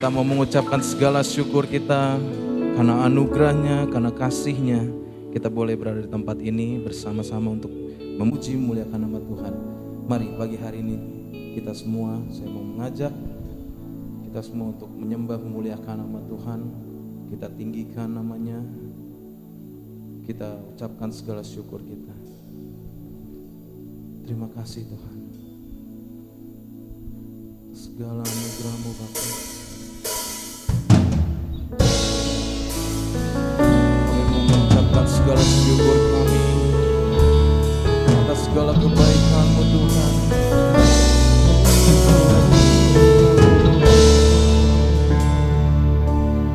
Kita mau mengucapkan segala syukur kita karena anugerahnya, karena kasihnya. Kita boleh berada di tempat ini bersama-sama untuk memuji memuliakan nama Tuhan. Mari pagi hari ini kita semua, saya mau mengajak kita semua untuk menyembah memuliakan nama Tuhan. Kita tinggikan namanya, kita ucapkan segala syukur kita. Terima kasih Tuhan, segala anugerah-Mu Bapa. Segala syukur kami atas segala kebaikan-Mu Tuhan.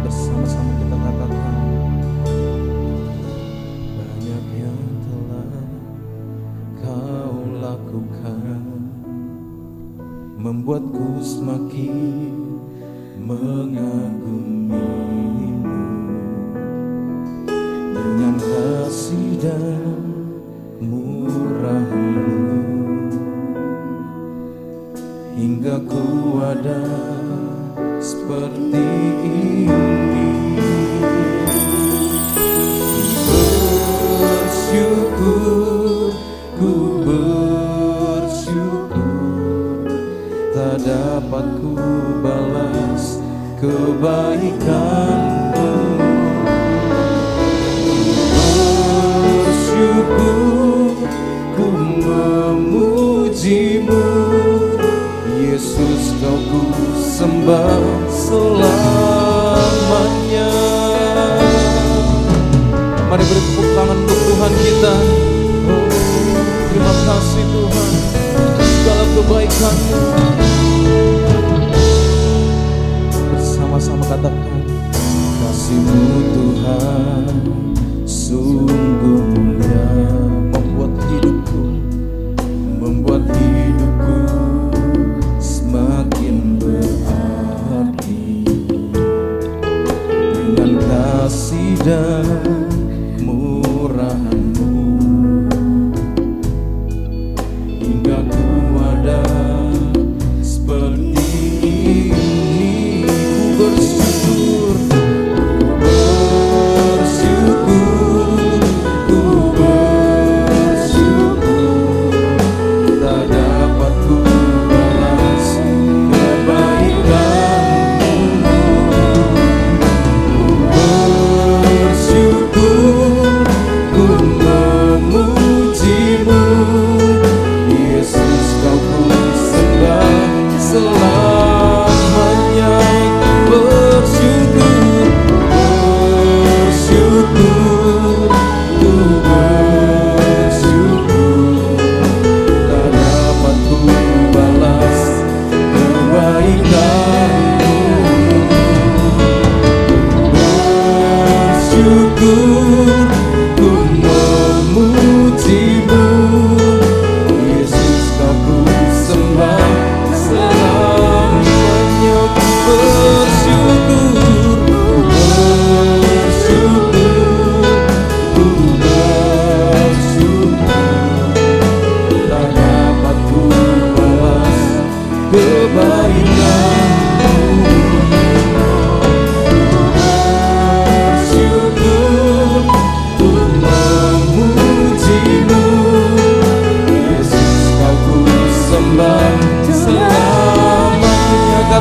Bersama-sama kita katakan, banyak yang telah Kau lakukan, membuatku semakin mengagumimu. Dengan kasih dan murah-Mu, hingga ku ada seperti ini. Bersyukur, ku bersyukur, tak dapat ku balas kebaikan-Mu. Ku memuji-Mu, Yesus, Kau ku sembah selamanya. Mari beri tepuk tangan untuk Tuhan kita. Oh, terima kasih Tuhan, segala kebaikan-Mu. Bersama-sama katakan, kasih-Mu Tuhan sungguh mulia, membuat hidupku semakin berarti. Dengan kasih dan murah-Mu, hingga ku ada seperti ini. Ku bersyukur,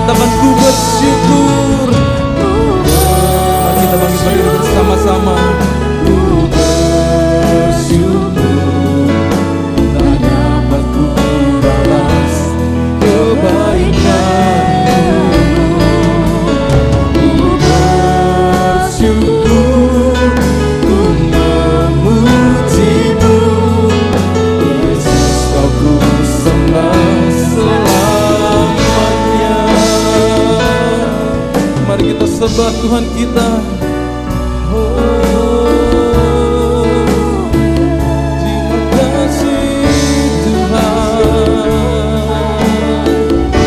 temanku bersyukur. Mari kita bangkit berdiri bersama-sama. Ku bersyukur, tak dapat ku balas kebaikan-Mu. Ku bersyukur, ku memuji-Mu, Yesus, Kau ku sembah selamanya. Mari kita sembah Tuhan kita. Oh, terima kasih Tuhan,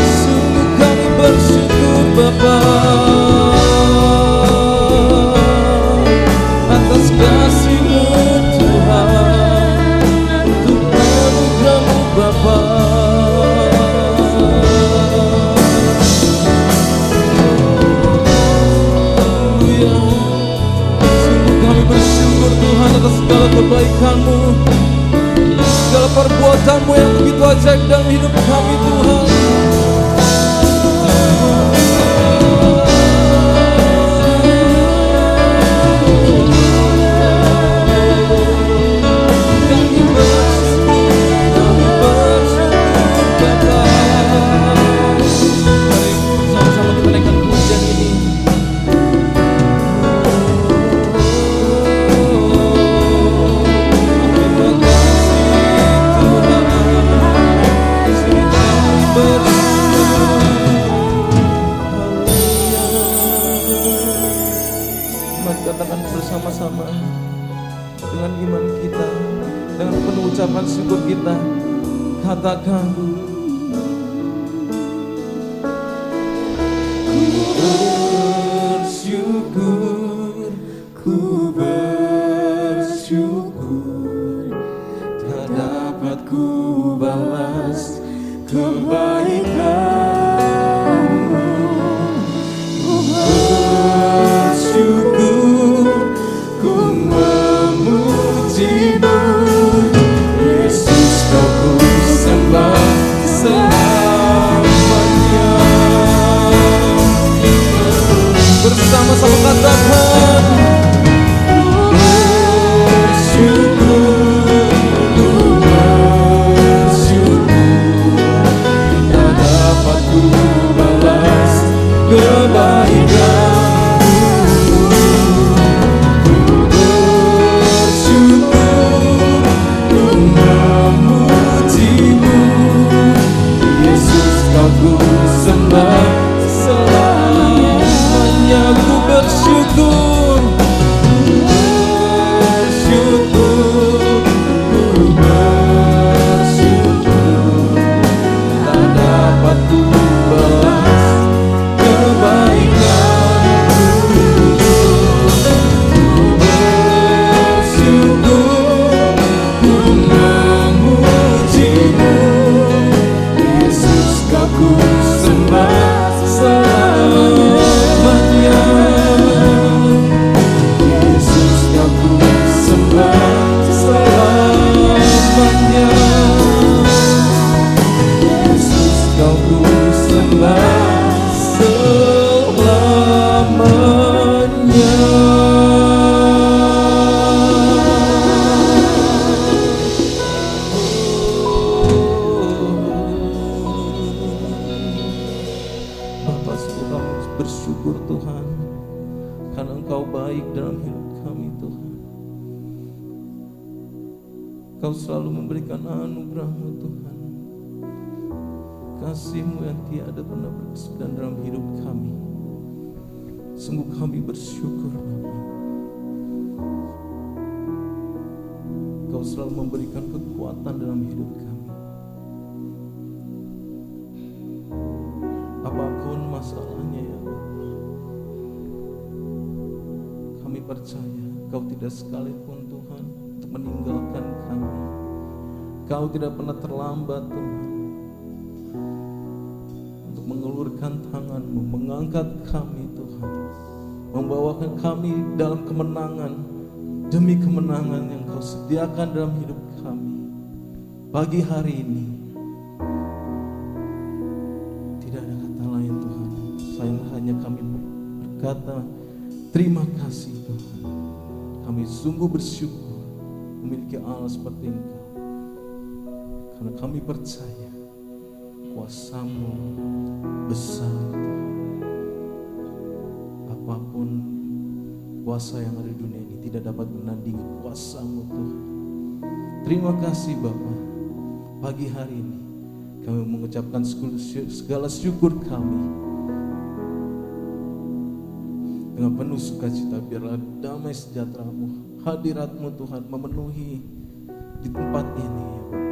sungguh kami bersyukur Bapa atas kasih-Mu Tuhan, untuk anugerah-Mu Bapa. kebaikan-Mu, segala perbuatan-Mu yang begitu ajaib dalam hidup kami Tuhan. Katakan bersama-sama dengan iman kita, dengan penuh ucapan syukur kita, katakan ku bersyukur, tak dapat ku balas kebaikan-Mu. Ku bersyukur, ku memuji-Mu, Yesus, Kau ku sembah selamanya. Bersama-sama katakan bersyukur, ku bersyukur, tak dapat ku balas kebaikan. Ku sembah selamanya. Ku bersyukur, bersyukur, ku bersyukur, tak dapat ku balas kebaikan-Mu. Ku bersyukur, ku memuji-Mu, ku sembah selamanya. Yesus, Kau ku sembah selamanya. Yesus, Kau ku sembah selamanya. Bersyukur Tuhan, karena Engkau baik dalam hidup kami Tuhan. Kau selalu memberikan anugerah-Mu Tuhan, kasih-Mu yang tiada pernah berkesudahan dalam hidup kami. Sungguh kami bersyukur Bapa. Kau selalu memberikan kekuatan dalam hidup kami. Apapun masalahnya ya Allah, kami percaya Kau tidak sekalipun Tuhan untuk meninggalkan kami. Kau tidak pernah terlambat Tuhan untuk mengulurkan tangan-Mu, mengangkat kami Tuhan, membawakan kami dalam kemenangan demi kemenangan yang Kau sediakan dalam hidup kami. Pagi hari ini tidak ada kata lain Tuhan selain hanya kami berkata terima kasih Tuhan. Kami sungguh bersyukur memiliki Allah seperti Engkau, karena kami percaya kuasa-Mu besar Tuhan. Apapun kuasa yang ada di dunia ini tidak dapat menandingi kuasa-Mu Tuhan. Terima kasih Bapa. Pagi hari ini kami mengucapkan segala syukur kami dengan penuh sukacita. Biarlah damai sejahtera-Mu, hadirat-Mu Tuhan memenuhi di tempat ini ya Bapa.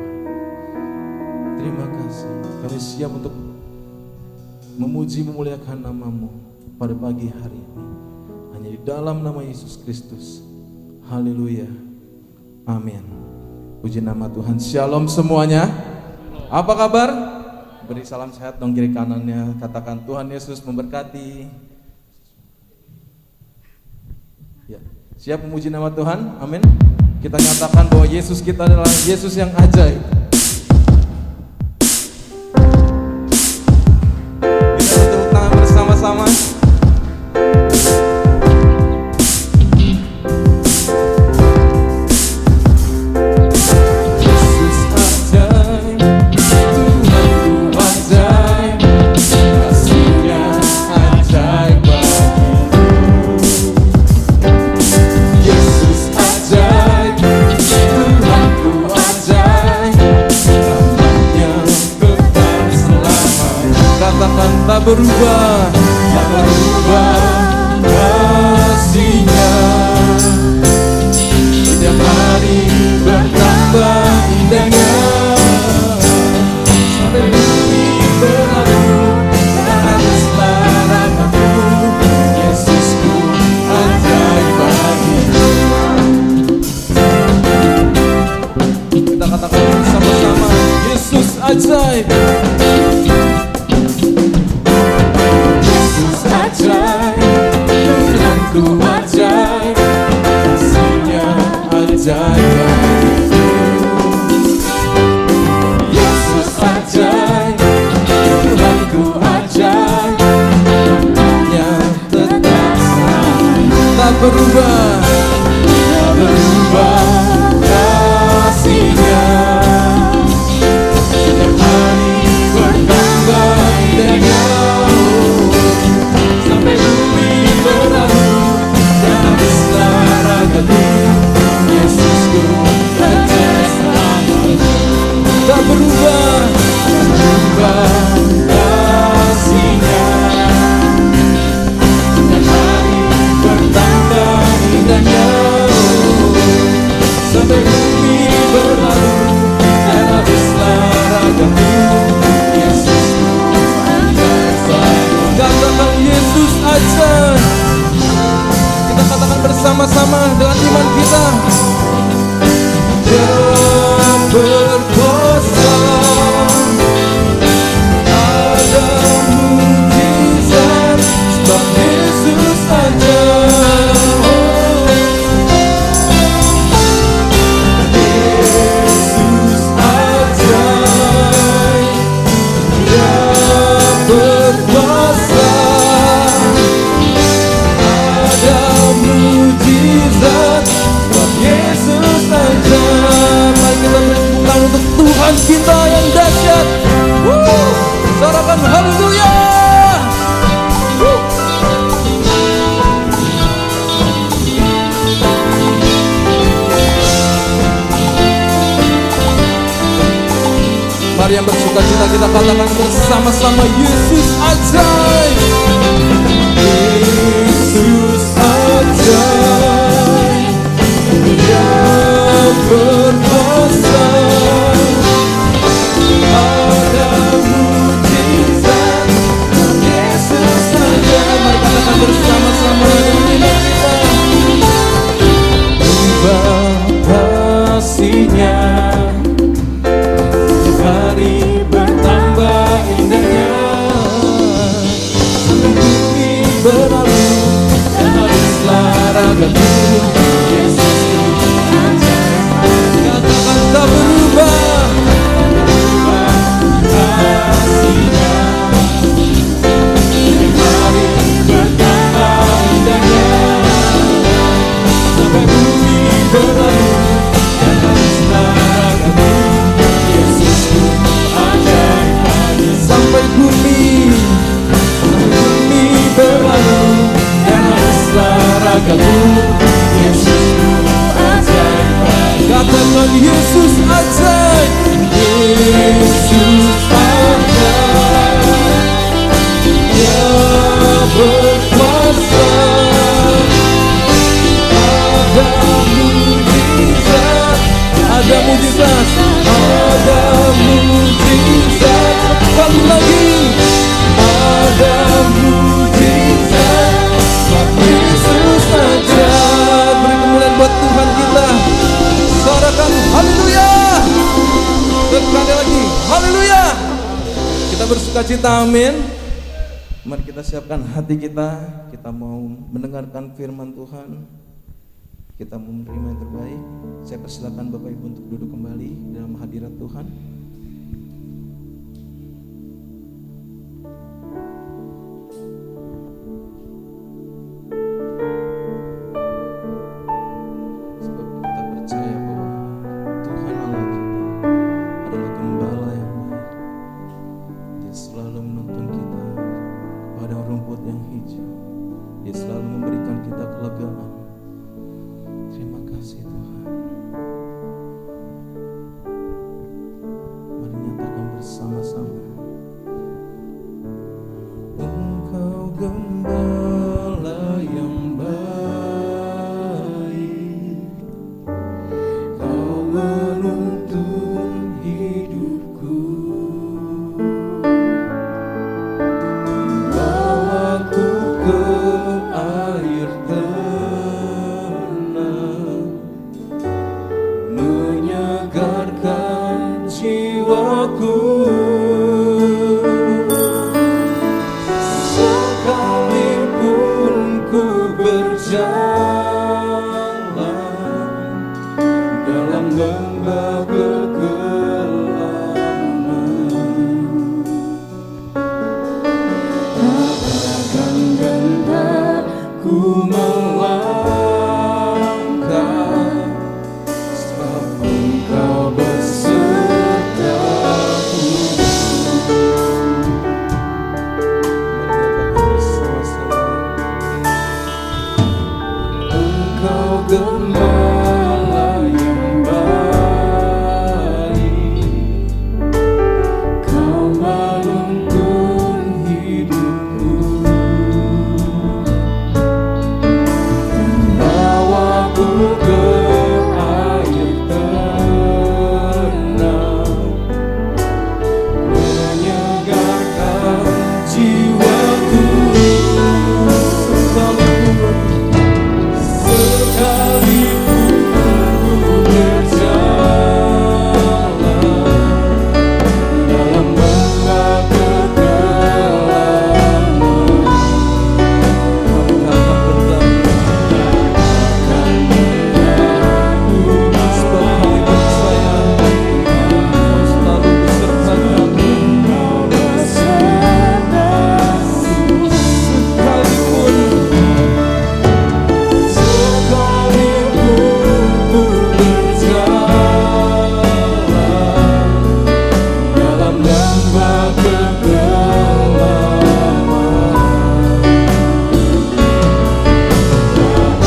Terima kasih. Kami siap untuk memuji memuliakan nama-Mu pada pagi hari ini. Hanya di dalam nama Yesus Kristus. Haleluya. Amin. Puji nama Tuhan. Shalom semuanya. Apa kabar? Beri salam sehat dong kiri kanannya. Katakan Tuhan Yesus memberkati. Ya. Siap memuji nama Tuhan? Amin. Kita nyatakan bahwa Yesus kita adalah Yesus yang ajaib. Kita tepuk tangan bersama-sama. Tak berubah, tak berubah kasih-Nya. Setiap hari bertambah indahnya. Sampai bumi berlalu, tak habislah rahmat-Mu. Yesusku ajaib bagiku. Kita katakan bersama-sama, Yesus ajaib. Tuhanku ajaib, kasih-Nya ajaib bagiku. Yesus ajaib, Tuhanku ajaib, namanya tetap sama. Tak berubah, tak berubah kasih-Nya. Setiap hari bertambah indahnya. Sampai bumi berlalu, dan habislah raga-Mu. Yesusku ajaib selamanya. Tak berubah, tak berubah kasih-Nya. Setiap hari bertambah indahnya. Sampai bumi berlalu, dan habislah raga-Mu. Yesusku ajaib selamanya. Katakan Yesus ajaib. Kita katakan bersama-sama dengan iman kita. Dia berkuasa, ada mujizat, sebab Yesus ajaib. Yesus ajaib. Dia berkuasa, ada mujizat, sebab Yesus ajaib. Mari kita bertepuk untuk Tuhan kita yang dahsyat. Sorakan haleluya. Mari yang bersuka cita kita katakan bersama-sama, Yesus ajaib. Yesus ajaib. Dia berkuasa, ada mujizat, Yesus ajaib. Mari katakan bersama-sama dengan kita. Ubah kasih-Nya, setiap hari bertambah indahnya. Sampai bumi berlalu, dan habislah raga-Mu. Yesusku ajaib. Katakan tak berubah, berubah kasih-Nya. Setiap hari bertambah indahnya. Sampai bumi berlalu, dan habislah raga-Mu. Yesusku ajaib lagi. Sampai bumi berlalu, dan habislah raga-Mu. Yesusku ajaib lagi. Katakan Yesus ajaib. Yesus ajaib. Dia berkuasa, ada mujizat, ada mujizat, ada mujizat. Sekali lagi, ada mujizat, sebab Yesus ajaib. Beri kemuliaan buat Tuhan kita. Sorakan haleluya. Sekali lagi, haleluya. Kita bersuka cita, amin. Mari kita siapkan hati kita. Kita mau mendengarkan firman Tuhan. Kita mau menerima yang terbaik. Saya persilakan Bapak Ibu untuk duduk kembali dalam hadirat Tuhan. Sebab kita percaya bahwa Tuhan Allah kita adalah gembala yang baik. Dia selalu menuntun kita pada rumput yang hijau. Dia selalu memberikan kita kelegaan. Terima kasih Tuhan. Mari nyatakan bersama-sama. Engkau gembala yang baik, Kau menuntun hidupku, bawaku ke air tenang, menyegarkan jiwaku. Sekalipun ku berjalan dalam lembah kegelapan, takkan gentar ku melangkah, sebab Engkau besertaku. Engkau gembala yang baik, Kau menuntun hidupku, bawaku ke air tenang, menyegarkan jiwaku. Sekalipun ku berjalan dalam lembah kegelapan, takkan aku, sebab kami percaya Kau selalu beserta kami. Sekalipun ku berjalan dalam lembah kegelapan,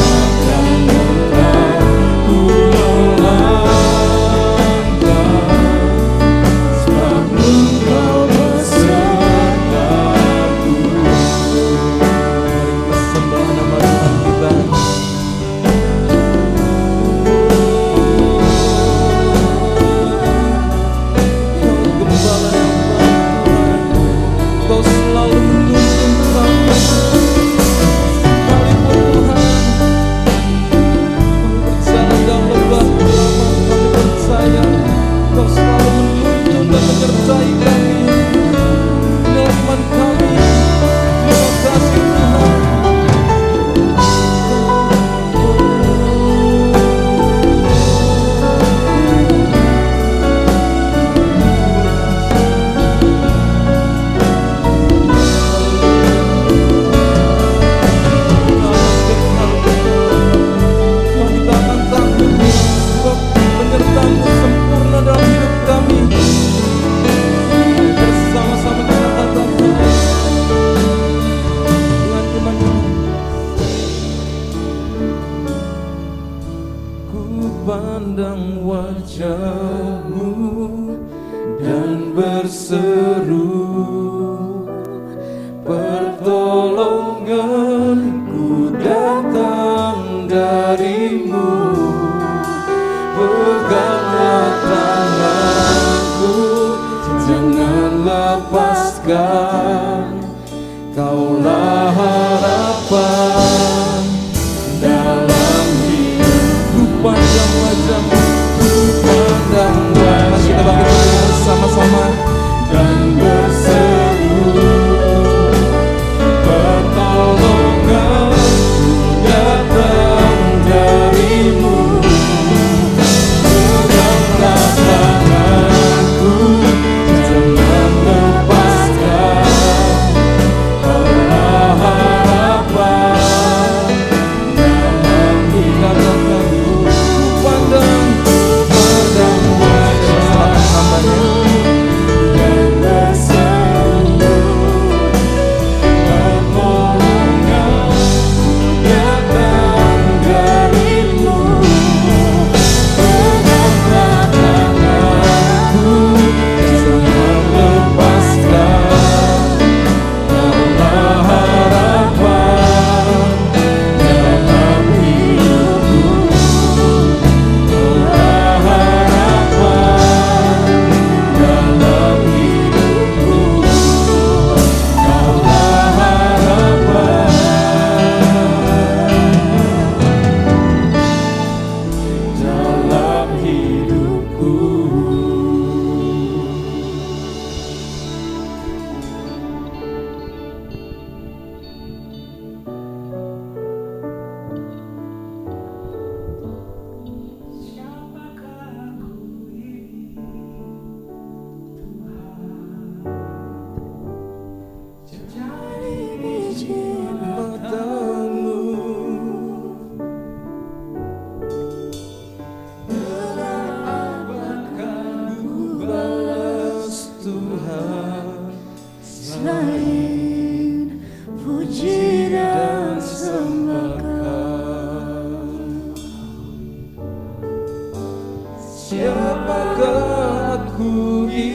takkan gentar ku melangkah, sebab Engkau besertaku. Mari kita sembah nama Tuhan kita. Kau gembala yang baik Tuhan, Kau selalu menuntun kami. Sekalipun Tuhan kami berjalan dalam lembah kegelapan, kami percaya Kau selalu menuntun dan menyertai kami. Inilah iman kami. Terima kasih Tuhan. Tuhan, kita akan takut sebab penyertaan-Mu sempurna dalam hidup kami. Mari bersama-sama kita katakan dengan iman ini. Ku pandang wajah-Mu dan berseru, pertolonganku datang dari-Mu. Peganglah tanganku, jangan lepaskan, Kaulah harapan dalam hidupku. Pandang wajah-Mu, ku pandang wajah-Mu. Kita bangkit bersama-sama dan bersama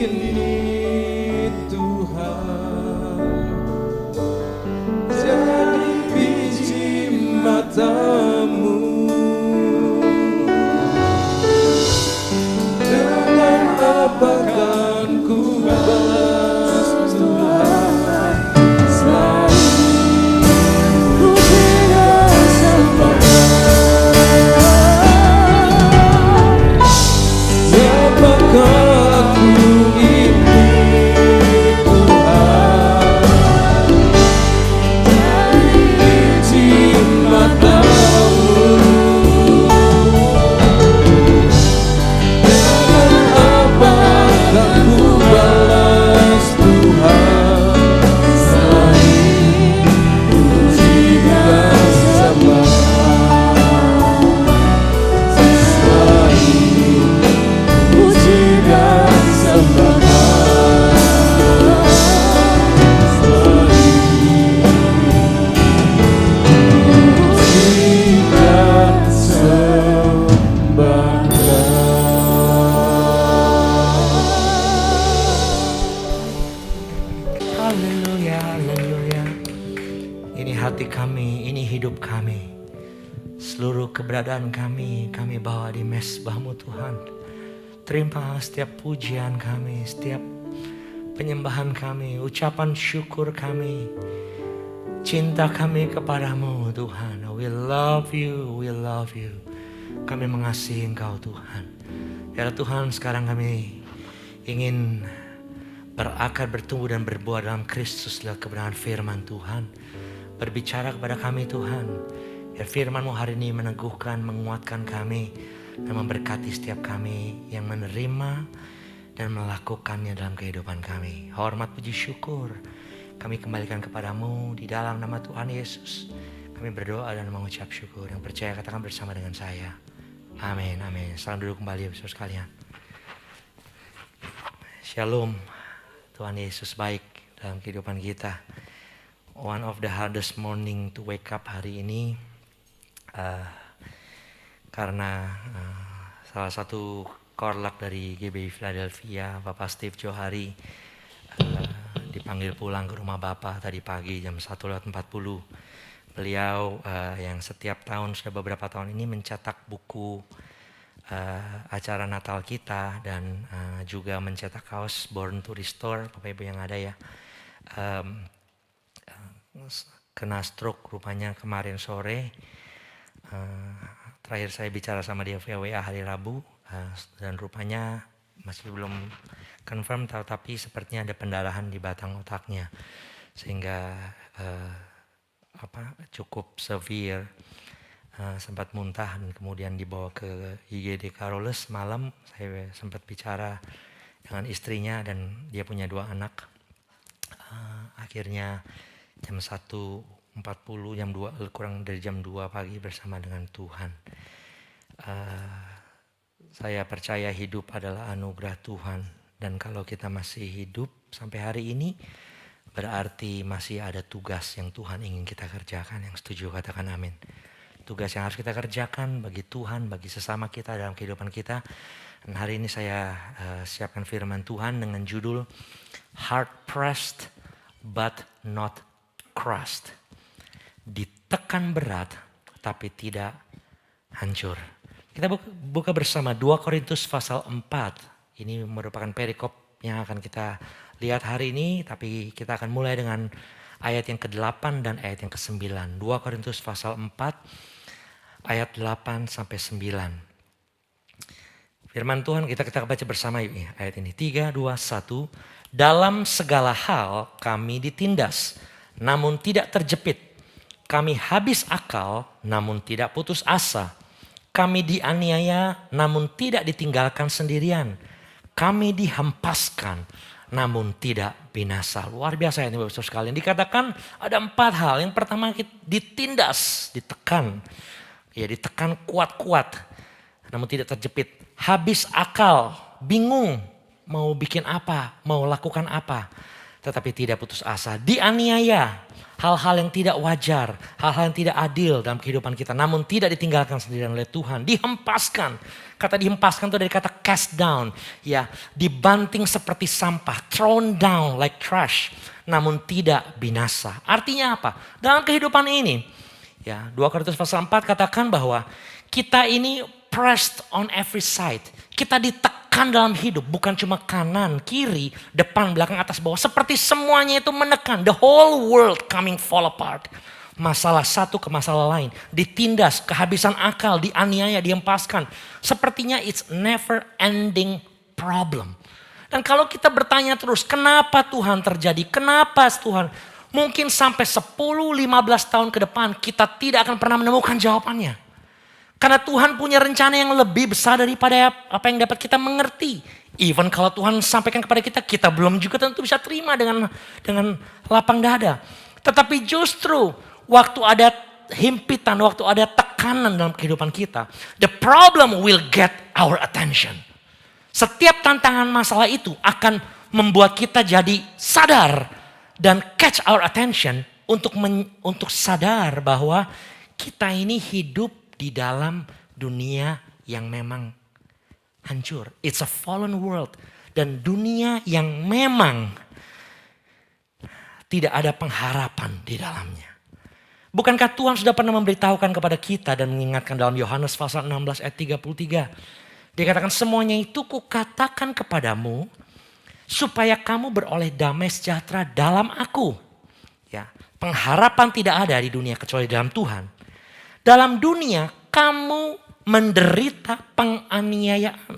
ini Tuhan, jadi biji matamu. Dengan apa kan ku balas Tuhan, selain puji dan sembah. Apakah aku ini Tuhan, dari biji matamu. Dengan apakah ku balas Tuhan, selain puji dan sembah. Haleluya, haleluya. Ini hati kami, ini hidup kami. Seluruh keberadaan kami bawa di mezbah-Mu Tuhan. Terima setiap pujian kami, setiap penyembahan kami, ucapan syukur kami, cinta kami kepadamu Tuhan. We love you, we love you. Kami mengasihi Engkau Tuhan. Ya Tuhan, sekarang kami ingin berakar, bertumbuh dan berbuah dalam Kristus lewat kebenaran firman Tuhan. Berbicara kepada kami Tuhan. Ya firman-Mu hari ini meneguhkan, menguatkan kami dan memberkati setiap kami yang menerima dan melakukannya dalam kehidupan kami. Hormat puji syukur kami kembalikan kepadamu di dalam nama Tuhan Yesus. Kami berdoa dan mengucap syukur. Yang percaya katakan bersama dengan saya. Amin, amin. Salam duduk kembali saudara sekalian. Shalom. Tuhan Yesus baik dalam kehidupan kita. One of the hardest morning to wake up hari ini. Karena salah satu korlak dari GBI Philadelphia, Bapak Steve Johari, dipanggil pulang ke rumah Bapak tadi pagi jam 1:40. Beliau yang setiap tahun, sudah beberapa tahun ini mencetak buku acara Natal kita dan juga mencetak kaos Born to Restore. Bapak Ibu yang ada ya, kena stroke rupanya kemarin sore. Terakhir saya bicara sama dia via WA hari Rabu, dan rupanya masih belum confirm, tapi sepertinya ada pendarahan di batang otaknya sehingga cukup severe. Sempat muntah dan kemudian dibawa ke IGD Carolus. Malam saya sempat bicara dengan istrinya dan dia punya 2 anak. Akhirnya jam 1:40, jam 2, kurang dari jam 2 pagi bersama dengan Tuhan. Saya percaya hidup adalah anugerah Tuhan, dan kalau kita masih hidup sampai hari ini berarti masih ada tugas yang Tuhan ingin kita kerjakan. Yang setuju katakan amin. Tugas yang harus kita kerjakan bagi Tuhan, bagi sesama kita dalam kehidupan kita. Dan hari ini saya siapkan firman Tuhan dengan judul Hard Pressed but not crushed. Ditekan berat tapi tidak hancur. Kita buka bersama 2 Korintus pasal 4. Ini merupakan perikop yang akan kita lihat hari ini, tapi kita akan mulai dengan ayat yang ke-8 dan ayat yang ke-9. 2 Korintus pasal 4 ayat 8 sampai 9. Firman Tuhan kita baca bersama yuk ya, ayat ini. 3, 2, 1. Dalam segala hal kami ditindas, namun tidak terjepit. Kami habis akal, namun tidak putus asa. Kami dianiaya, namun tidak ditinggalkan sendirian. Kami dihempaskan, namun tidak binasa. Luar biasa ini Bapak Ibu sekalian. Dikatakan ada 4 hal. Yang pertama ditindas, ditekan. Ya, ditekan kuat-kuat, namun tidak terjepit. Habis akal, bingung mau bikin apa, mau lakukan apa. tetapi tidak putus asa. Dianiaya, hal-hal yang tidak wajar, hal-hal yang tidak adil dalam kehidupan kita. Namun tidak ditinggalkan sendirian oleh Tuhan. Dihempaskan. Kata dihempaskan itu dari kata cast down. Ya, dibanting seperti sampah. Thrown down like trash. Namun tidak binasa. Artinya apa? Dalam kehidupan ini. Ya, 2 Korintus pasal 4 katakan bahwa kita ini pressed on every side. Kita ditekan dalam hidup. Bukan cuma kanan, kiri, depan, belakang, atas, bawah. Seperti semuanya itu menekan. The whole world coming fall apart. Masalah satu ke masalah lain. Ditindas, kehabisan akal, dianiaya, dihempaskan. Sepertinya it's never ending problem. Dan kalau kita bertanya terus, kenapa Tuhan terjadi? Kenapa Tuhan? Mungkin sampai 10-15 tahun ke depan kita tidak akan pernah menemukan jawabannya. Karena Tuhan punya rencana yang lebih besar daripada apa yang dapat kita mengerti. Even kalau Tuhan sampaikan kepada kita, kita belum juga tentu bisa terima dengan lapang dada. Tetapi justru waktu ada himpitan, waktu ada tekanan dalam kehidupan kita, the problem will get our attention. Setiap tantangan masalah itu akan membuat kita jadi sadar dan catch our attention untuk sadar bahwa kita ini hidup di dalam dunia yang memang hancur. It's a fallen world. Dan dunia yang memang tidak ada pengharapan di dalamnya. Bukankah Tuhan sudah pernah memberitahukan kepada kita dan mengingatkan dalam Yohanes pasal 16 ayat 33. Dia katakan semuanya itu kukatakan kepadamu supaya kamu beroleh damai sejahtera dalam aku. Ya, pengharapan tidak ada di dunia kecuali dalam Tuhan. Dalam dunia kamu menderita penganiayaan.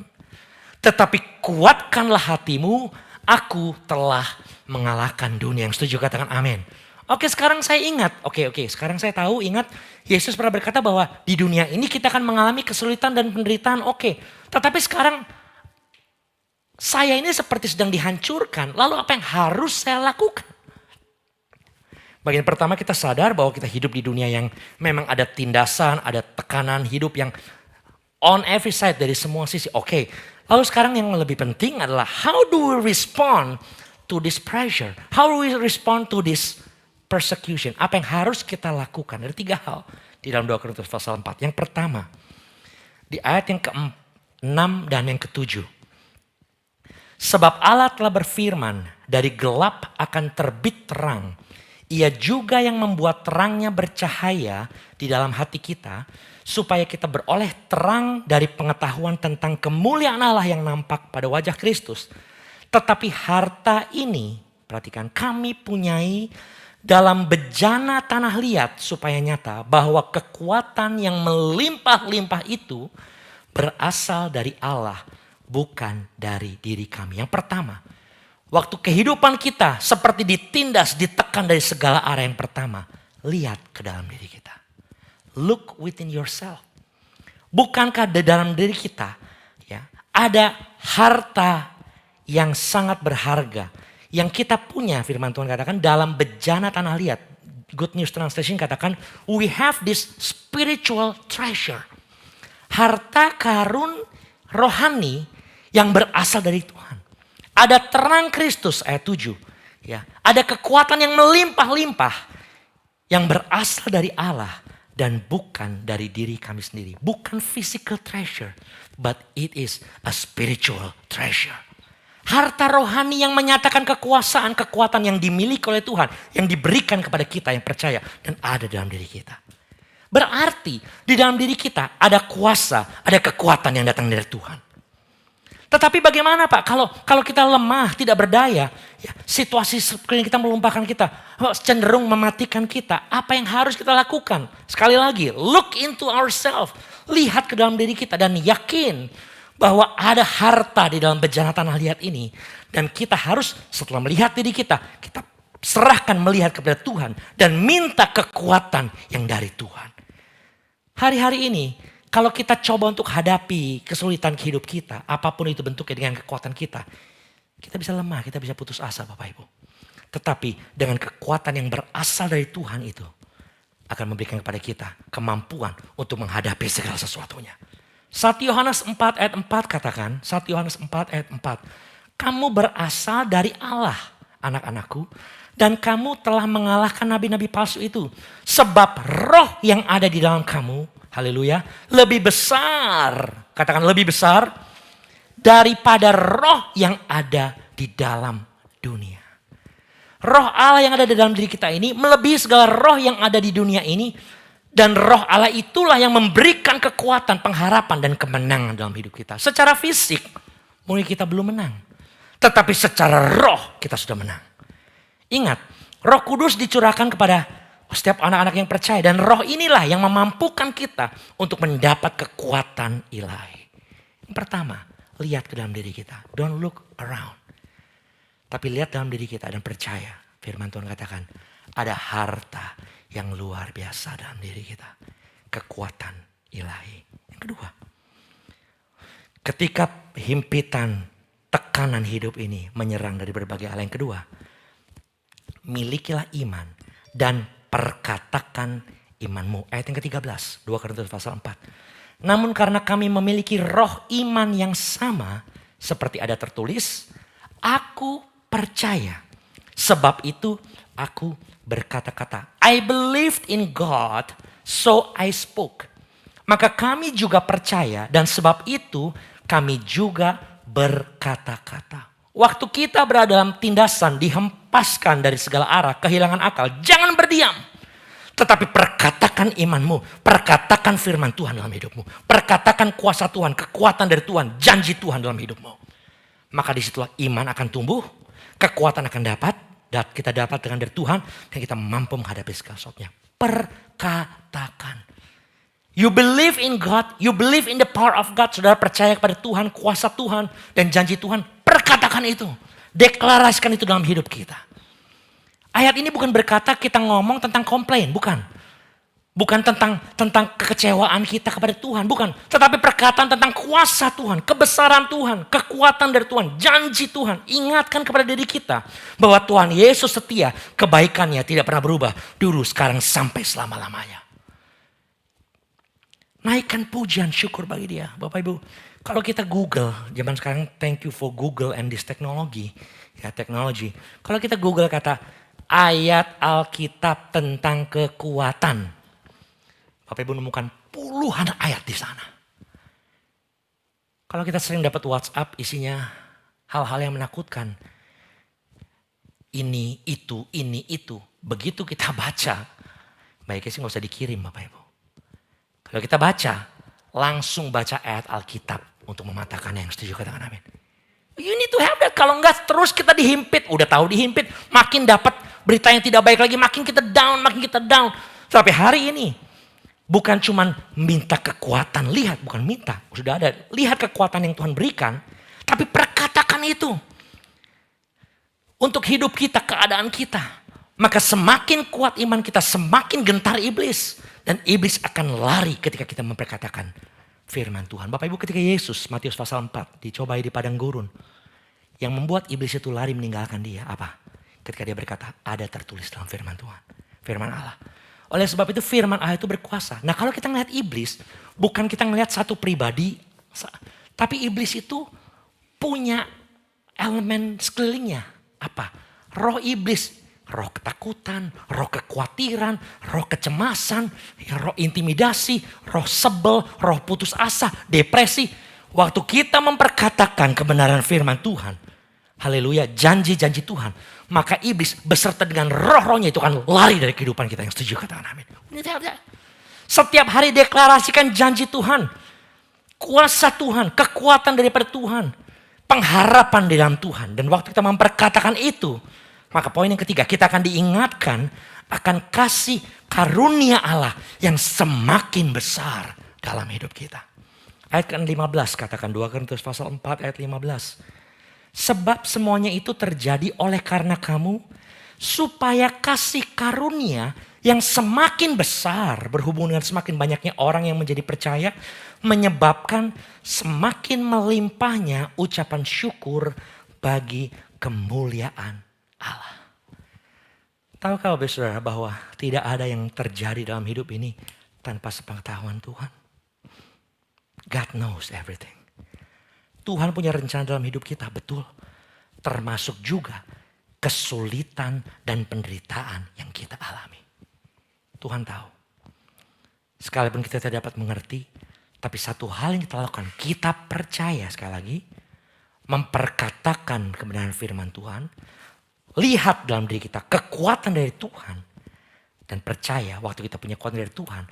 Tetapi kuatkanlah hatimu, aku telah mengalahkan dunia. Yang setuju katakan amin. Oke, sekarang saya ingat. Oke, sekarang saya tahu, ingat Yesus pernah berkata bahwa di dunia ini kita akan mengalami kesulitan dan penderitaan. Oke, tetapi sekarang saya ini seperti sedang dihancurkan. Lalu apa yang harus saya lakukan? Bagian pertama kita sadar bahwa kita hidup di dunia yang memang ada tindasan, ada tekanan hidup yang on every side dari semua sisi. Oke, lalu sekarang yang lebih penting adalah how do we respond to this pressure? How do we respond to this persecution? Apa yang harus kita lakukan? Ada 3 hal di dalam 2 Korintus pasal 4. Yang pertama, di ayat yang ke-6 dan yang ke-7. Sebab Allah telah berfirman, dari gelap akan terbit terang. Ia juga yang membuat terangnya bercahaya di dalam hati kita. Supaya kita beroleh terang dari pengetahuan tentang kemuliaan Allah yang nampak pada wajah Kristus. Tetapi harta ini, perhatikan, kami punyai dalam bejana tanah liat. Supaya nyata bahwa kekuatan yang melimpah-limpah itu berasal dari Allah. Bukan dari diri kami. Yang pertama. Waktu kehidupan kita seperti ditindas, ditekan dari segala arah. Yang pertama, lihat ke dalam diri kita. Look within yourself. Bukankah di dalam diri kita ya, ada harta yang sangat berharga. Yang kita punya, firman Tuhan katakan, dalam bejana tanah liat. Good News Translation katakan, we have this spiritual treasure. Harta karun rohani yang berasal dari Tuhan. Ada terang Kristus ayat 7. Ya, ada kekuatan yang melimpah-limpah. Yang berasal dari Allah. Dan bukan dari diri kami sendiri. Bukan physical treasure. But it is a spiritual treasure. Harta rohani yang menyatakan kekuasaan, kekuatan yang dimiliki oleh Tuhan. Yang diberikan kepada kita yang percaya. Dan ada dalam diri kita. Berarti di dalam diri kita ada kuasa, ada kekuatan yang datang dari Tuhan. Tetapi bagaimana Pak kalau kita lemah, tidak berdaya, ya, situasi sekeliling kita melumpahkan kita, cenderung mematikan kita. Apa yang harus kita lakukan? Sekali lagi, look into ourselves, lihat ke dalam diri kita dan yakin bahwa ada harta di dalam bejana tanah liat ini. Dan kita harus setelah melihat diri kita serahkan melihat kepada Tuhan dan minta kekuatan yang dari Tuhan. Hari-hari ini, kalau kita coba untuk hadapi kesulitan hidup kita, apapun itu bentuknya dengan kekuatan kita bisa lemah, kita bisa putus asa Bapak Ibu. Tetapi dengan kekuatan yang berasal dari Tuhan itu akan memberikan kepada kita kemampuan untuk menghadapi segala sesuatunya. 1 Yohanes 4 ayat 4 katakan, 1 Yohanes 4 ayat 4, kamu berasal dari Allah. anak-anakku. Dan kamu telah mengalahkan nabi-nabi palsu itu. Sebab roh yang ada di dalam kamu, haleluya, lebih besar. Katakan lebih besar daripada roh yang ada di dalam dunia. Roh Allah yang ada di dalam diri kita ini melebihi segala roh yang ada di dunia ini. Dan roh Allah itulah yang memberikan kekuatan, pengharapan dan kemenangan dalam hidup kita. Secara fisik mungkin kita belum menang. Tetapi secara roh kita sudah menang. Ingat, Roh Kudus dicurahkan kepada setiap anak-anak yang percaya. Dan roh inilah yang memampukan kita untuk mendapat kekuatan ilahi. Yang pertama, lihat ke dalam diri kita. Don't look around. Tapi lihat dalam diri kita dan percaya. Firman Tuhan katakan, ada harta yang luar biasa dalam diri kita. Kekuatan ilahi. Yang kedua, ketika himpitan, tekanan hidup ini menyerang dari berbagai hal. Yang kedua, milikilah iman dan perkatakan imanmu. Ayat yang ke-13, 2 Korintus pasal 4. Namun karena kami memiliki roh iman yang sama, seperti ada tertulis, aku percaya. Sebab itu aku berkata-kata. I believed in God, so I spoke. Maka kami juga percaya dan sebab itu kami juga berkata-kata. Waktu kita berada dalam tindasan, dihempaskan dari segala arah, kehilangan akal, jangan berdiam. Tetapi perkatakan imanmu, perkatakan firman Tuhan dalam hidupmu. Perkatakan kuasa Tuhan, kekuatan dari Tuhan, janji Tuhan dalam hidupmu. Maka disitulah iman akan tumbuh, kekuatan akan kita dapat dengan dari Tuhan, dan kita mampu menghadapi segala sesuatunya. Perkatakan. You believe in God, you believe in the power of God. Saudara percaya kepada Tuhan, kuasa Tuhan, dan janji Tuhan. Perkatakan itu. Deklarasikan itu dalam hidup kita. Ayat ini bukan berkata kita ngomong tentang komplain, bukan. Bukan tentang kekecewaan kita kepada Tuhan, bukan. Tetapi perkataan tentang kuasa Tuhan, kebesaran Tuhan, kekuatan dari Tuhan, janji Tuhan. Ingatkan kepada diri kita bahwa Tuhan Yesus setia, kebaikannya tidak pernah berubah. Dulu, sekarang, sampai selama-lamanya. Naikkan pujian syukur bagi dia. Bapak Ibu, kalau kita Google, zaman sekarang thank you for Google and this technology. Ya, teknologi. Kalau kita Google kata ayat Alkitab tentang kekuatan. Bapak Ibu menemukan puluhan ayat di sana. Kalau kita sering dapat WhatsApp isinya hal-hal yang menakutkan. Ini, itu. Begitu kita baca, baiknya sih gak usah dikirim Bapak Ibu. Kalau kita baca, langsung baca ayat Alkitab untuk mematahkannya. Yang setuju katakan amin. You need to have that. Kalau enggak terus kita dihimpit. Udah tahu dihimpit. Makin dapat berita yang tidak baik lagi. Makin kita down. Sampai hari ini. Bukan cuma minta kekuatan. Lihat, bukan minta. Sudah ada. Lihat kekuatan yang Tuhan berikan. Tapi perkatakan itu. Untuk hidup kita, keadaan kita. Maka semakin kuat iman kita, semakin gentar iblis. Dan iblis akan lari ketika kita memperkatakan firman Tuhan. Bapak Ibu, ketika Yesus, Matius pasal 4, dicobai di padang gurun. Yang membuat iblis itu lari meninggalkan dia. Apa? Ketika dia berkata, ada tertulis dalam firman Tuhan. Firman Allah. Oleh sebab itu firman Allah itu berkuasa. Nah kalau kita ngelihat iblis, bukan kita ngelihat satu pribadi. Tapi iblis itu punya elemen sekelilingnya. Apa? Roh iblis. Roh ketakutan, roh kekhawatiran, roh kecemasan, roh intimidasi, roh sebel, roh putus asa, depresi. Waktu kita memperkatakan kebenaran firman Tuhan, haleluya, janji-janji Tuhan, maka iblis beserta dengan roh-rohnya itu akan lari dari kehidupan kita. Yang setuju katakan amin. Setiap hari deklarasikan janji Tuhan, kuasa Tuhan, kekuatan daripada Tuhan, pengharapan di dalam Tuhan. Dan waktu kita memperkatakan itu, maka poin yang ketiga, kita akan diingatkan akan kasih karunia Allah yang semakin besar dalam hidup kita. Ayat ke-15 katakan 2 Korintus pasal 4 ayat 15. Sebab semuanya itu terjadi oleh karena kamu, supaya kasih karunia yang semakin besar berhubungan dengan semakin banyaknya orang yang menjadi percaya, menyebabkan semakin melimpahnya ucapan syukur bagi kemuliaan Allah. Tahukah Bapak Saudara bahwa tidak ada yang terjadi dalam hidup ini tanpa sepengetahuan Tuhan? God knows everything. Tuhan punya rencana dalam hidup kita, betul. Termasuk juga kesulitan dan penderitaan yang kita alami. Tuhan tahu. Sekalipun kita tidak dapat mengerti, tapi satu hal yang kita lakukan, kita percaya sekali lagi, memperkatakan kebenaran firman Tuhan, lihat dalam diri kita kekuatan dari Tuhan, dan percaya waktu kita punya kekuatan dari Tuhan,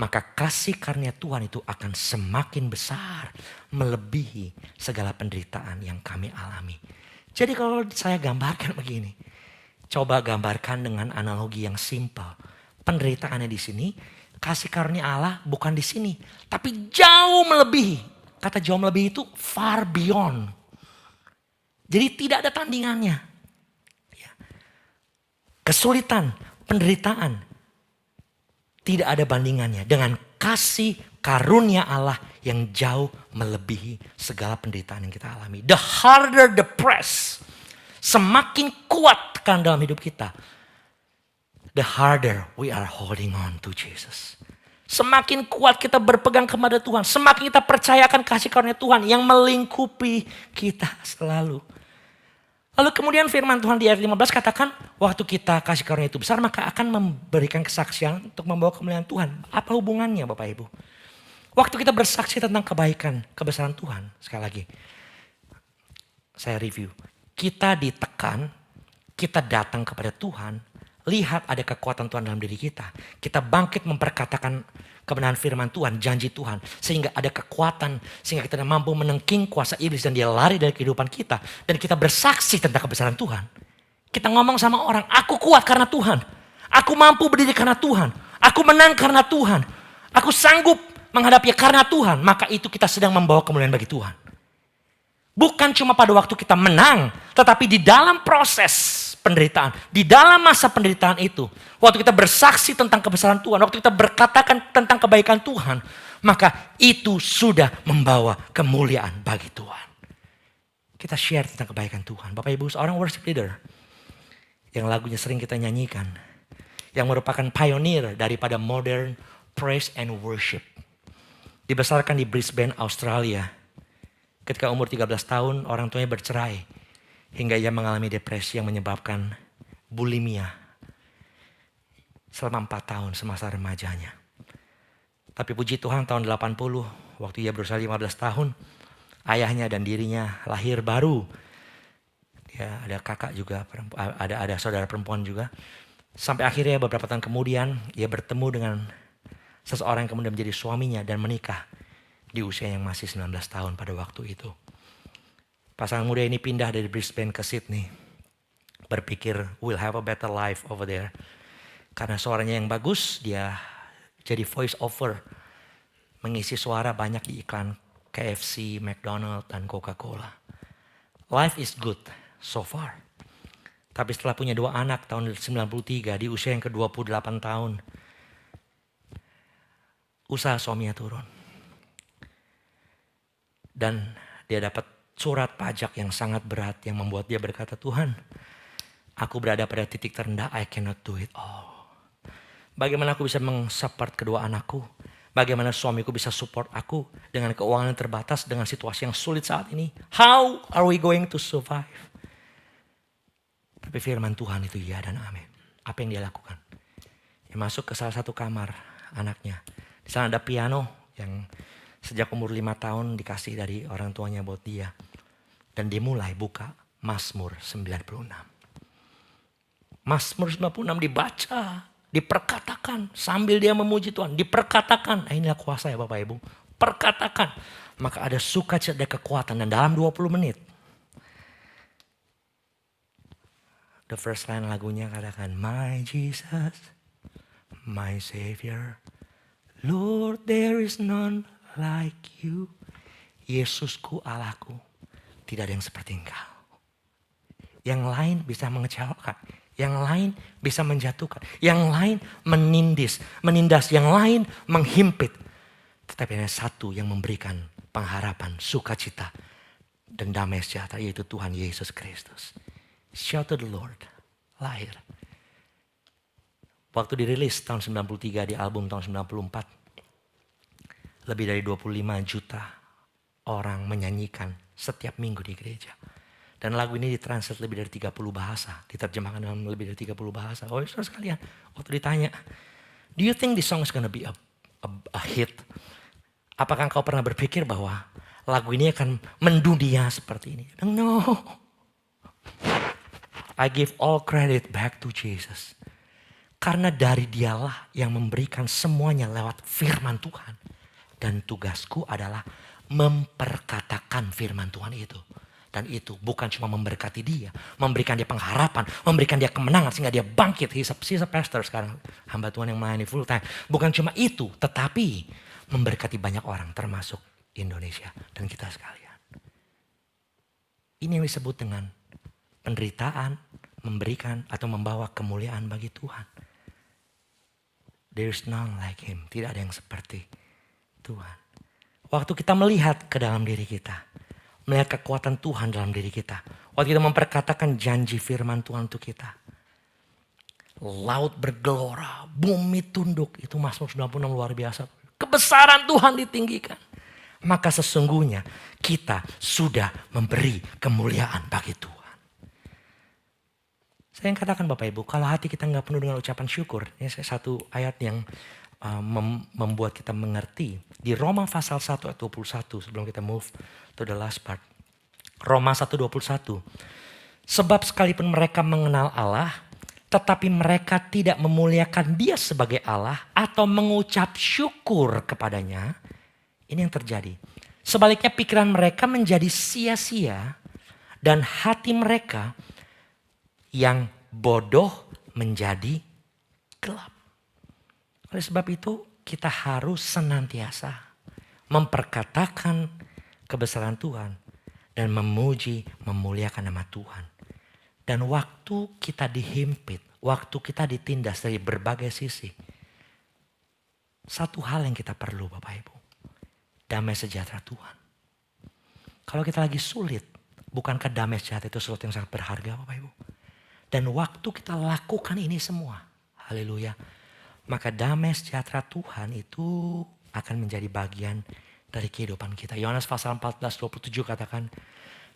maka kasih karunia Tuhan itu akan semakin besar, melebihi segala penderitaan yang kami alami. Jadi kalau saya gambarkan begini, coba gambarkan dengan analogi yang simpel. Penderitaannya di sini, kasih karunia Allah bukan di sini, tapi jauh melebihi. Kata jauh melebihi itu far beyond. Jadi tidak ada tandingannya. Kesulitan, penderitaan, tidak ada bandingannya dengan kasih karunia Allah yang jauh melebihi segala penderitaan yang kita alami. The harder the press, semakin kuat tekanan dalam hidup kita, the harder we are holding on to Jesus. Semakin kuat kita berpegang kepada Tuhan, semakin kita percayakan kasih karunia Tuhan yang melingkupi kita selalu. Lalu kemudian firman Tuhan di ayat 15 katakan, waktu kita kasih karunia itu besar, maka akan memberikan kesaksian untuk membawa kemuliaan Tuhan. Apa hubungannya Bapak Ibu? Waktu kita bersaksi tentang kebaikan, kebesaran Tuhan, sekali lagi, saya review. Kita ditekan, kita datang kepada Tuhan, lihat ada kekuatan Tuhan dalam diri kita. Kita bangkit memperkatakan kebenaran firman Tuhan, janji Tuhan. Sehingga ada kekuatan, sehingga kita mampu menengking kuasa iblis dan dia lari dari kehidupan kita. Dan kita bersaksi tentang kebesaran Tuhan. Kita ngomong sama orang, aku kuat karena Tuhan. Aku mampu berdiri karena Tuhan. Aku menang karena Tuhan. Aku sanggup menghadapinya karena Tuhan. Maka itu kita sedang membawa kemuliaan bagi Tuhan. Bukan cuma pada waktu kita menang, tetapi di dalam proses penderitaan, di dalam masa penderitaan itu, waktu kita bersaksi tentang kebesaran Tuhan, waktu kita berkatakan tentang kebaikan Tuhan, maka itu sudah membawa kemuliaan bagi Tuhan. Kita share tentang kebaikan Tuhan. Bapak Ibu, seorang worship leader yang lagunya sering kita nyanyikan, yang merupakan pioneer daripada modern praise and worship. Dibesarkan di Brisbane, Australia. Ketika umur 13 tahun, orang tuanya bercerai. Hingga ia mengalami depresi yang menyebabkan bulimia. Selama 4 tahun semasa remajanya. Tapi puji Tuhan tahun 80, waktu ia berusia 15 tahun, ayahnya dan dirinya lahir baru. Ya, ada kakak juga, ada saudara perempuan juga. Sampai akhirnya beberapa tahun kemudian, ia bertemu dengan seseorang yang kemudian menjadi suaminya dan menikah. Di usia yang masih 19 tahun pada waktu itu. Pasangan muda ini pindah dari Brisbane ke Sydney. Berpikir we'll have a better life over there. Karena suaranya yang bagus, dia jadi voice over. Mengisi suara banyak di iklan KFC, McDonald, dan Coca-Cola. Life is good so far. Tapi setelah punya 2 anak tahun 93 di usia yang ke-28 tahun. Usaha suaminya turun. Dan dia dapat surat pajak yang sangat berat yang membuat dia berkata, Tuhan, aku berada pada titik terendah, I cannot do it all. Bagaimana aku bisa mensupport kedua anakku? Bagaimana suamiku bisa support aku dengan keuangan yang terbatas, dengan situasi yang sulit saat ini? How are we going to survive? Tapi firman Tuhan itu ya dan amin. Apa yang dia lakukan? Dia masuk ke salah satu kamar anaknya. Di sana ada piano yang sejak umur 5 tahun dikasih dari orang tuanya buat dia. Dan dia mulai buka Mazmur 96. Mazmur 96 dibaca, diperkatakan sambil dia memuji Tuhan. Diperkatakan, inilah kuasa ya Bapak Ibu. Perkatakan, maka ada sukacita dan kekuatan dan dalam 20 menit. The first line lagunya katakan, My Jesus, my Savior, Lord there is none like you. Yesusku, Allahku, tidak ada yang seperti engkau. Yang lain bisa mengecewakan, yang lain bisa menjatuhkan, yang lain menindas, yang lain menghimpit. Tetapi hanya satu yang memberikan pengharapan, sukacita, dan damai sejahtera, yaitu Tuhan Yesus Kristus. Shout to the Lord, lahir. Waktu dirilis tahun 93 di album tahun 94. Lebih dari 25 juta orang menyanyikan setiap minggu di gereja. Dan lagu ini ditranslate lebih dari 30 bahasa. Diterjemahkan dalam lebih dari 30 bahasa. Oh saudara sekalian, waktu ditanya, do you think this song is gonna be a hit? Apakah engkau pernah berpikir bahwa lagu ini akan mendunia seperti ini? No. I give all credit back to Jesus. Karena dari dialah yang memberikan semuanya lewat firman Tuhan. Dan tugasku adalah memperkatakan firman Tuhan itu. Dan itu bukan cuma memberkati dia. Memberikan dia pengharapan. Memberikan dia kemenangan sehingga dia bangkit. He's a pastor sekarang. Hamba Tuhan yang melayani full time. Bukan cuma itu. Tetapi memberkati banyak orang termasuk Indonesia. Dan kita sekalian. Ini yang disebut dengan penderitaan. Memberikan atau membawa kemuliaan bagi Tuhan. There's none like him. Tidak ada yang seperti Tuhan. Waktu kita melihat ke dalam diri kita. Melihat kekuatan Tuhan dalam diri kita. Waktu kita memperkatakan janji firman Tuhan untuk kita. Laut bergelora, bumi tunduk. Itu Mazmur 96 luar biasa. Kebesaran Tuhan ditinggikan. Maka sesungguhnya kita sudah memberi kemuliaan bagi Tuhan. Saya yang katakan Bapak Ibu, kalau hati kita nggak penuh dengan ucapan syukur. Ini satu ayat yang membuat kita mengerti. Di Roma pasal 1 ayat 21 sebelum kita move to the last part. Roma 1:21. Sebab sekalipun mereka mengenal Allah, tetapi mereka tidak memuliakan dia sebagai Allah atau mengucap syukur kepadanya. Ini yang terjadi. Sebaliknya pikiran mereka menjadi sia-sia dan hati mereka yang bodoh menjadi gelap. Oleh sebab itu kita harus senantiasa memperkatakan kebesaran Tuhan dan memuji, memuliakan nama Tuhan. Dan waktu kita dihimpit, waktu kita ditindas dari berbagai sisi, satu hal yang kita perlu Bapak Ibu, damai sejahtera Tuhan. Kalau kita lagi sulit, bukankah damai sejahtera itu sesuatu yang sangat berharga Bapak Ibu? Dan waktu kita lakukan ini semua, haleluya, maka damai sejahtera Tuhan itu akan menjadi bagian dari kehidupan kita. Yohanes pasal 14:27 katakan,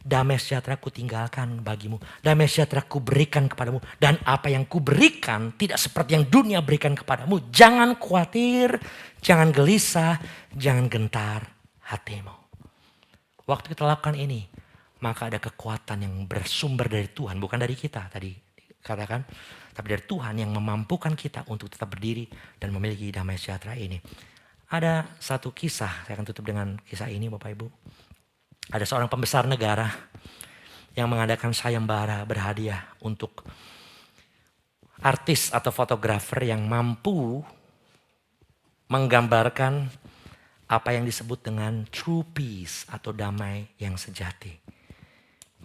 damai sejahtera ku tinggalkan bagimu, damai sejahtera ku berikan kepadamu, dan apa yang ku berikan tidak seperti yang dunia berikan kepadamu. Jangan khawatir, jangan gelisah, jangan gentar hatimu. Waktu kita lakukan ini, maka ada kekuatan yang bersumber dari Tuhan, bukan dari kita tadi katakan, tapi dari Tuhan yang memampukan kita untuk tetap berdiri dan memiliki damai sejahtera ini. Ada satu kisah, saya akan tutup dengan kisah ini Bapak Ibu. Ada seorang pembesar negara yang mengadakan sayembara berhadiah untuk artis atau fotografer yang mampu menggambarkan apa yang disebut dengan true peace atau damai yang sejati.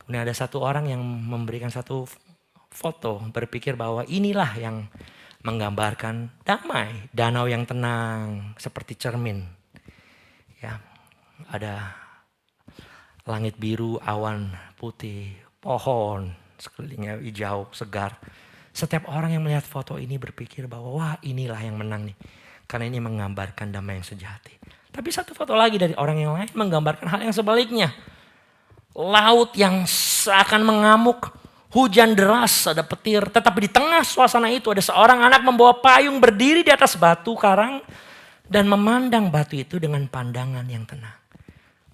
Kemudian ada satu orang yang memberikan satu foto, berpikir bahwa inilah yang menggambarkan damai, danau yang tenang seperti cermin. Ya, ada langit biru, awan putih, pohon sekelilingnya hijau, segar. Setiap orang yang melihat foto ini berpikir bahwa wah inilah yang menang nih. Karena ini menggambarkan damai yang sejati. Tapi satu foto lagi dari orang yang lain menggambarkan hal yang sebaliknya. Laut yang seakan mengamuk, hujan deras, ada petir. Tetapi di tengah suasana itu ada seorang anak membawa payung berdiri di atas batu karang. Dan memandang batu itu dengan pandangan yang tenang.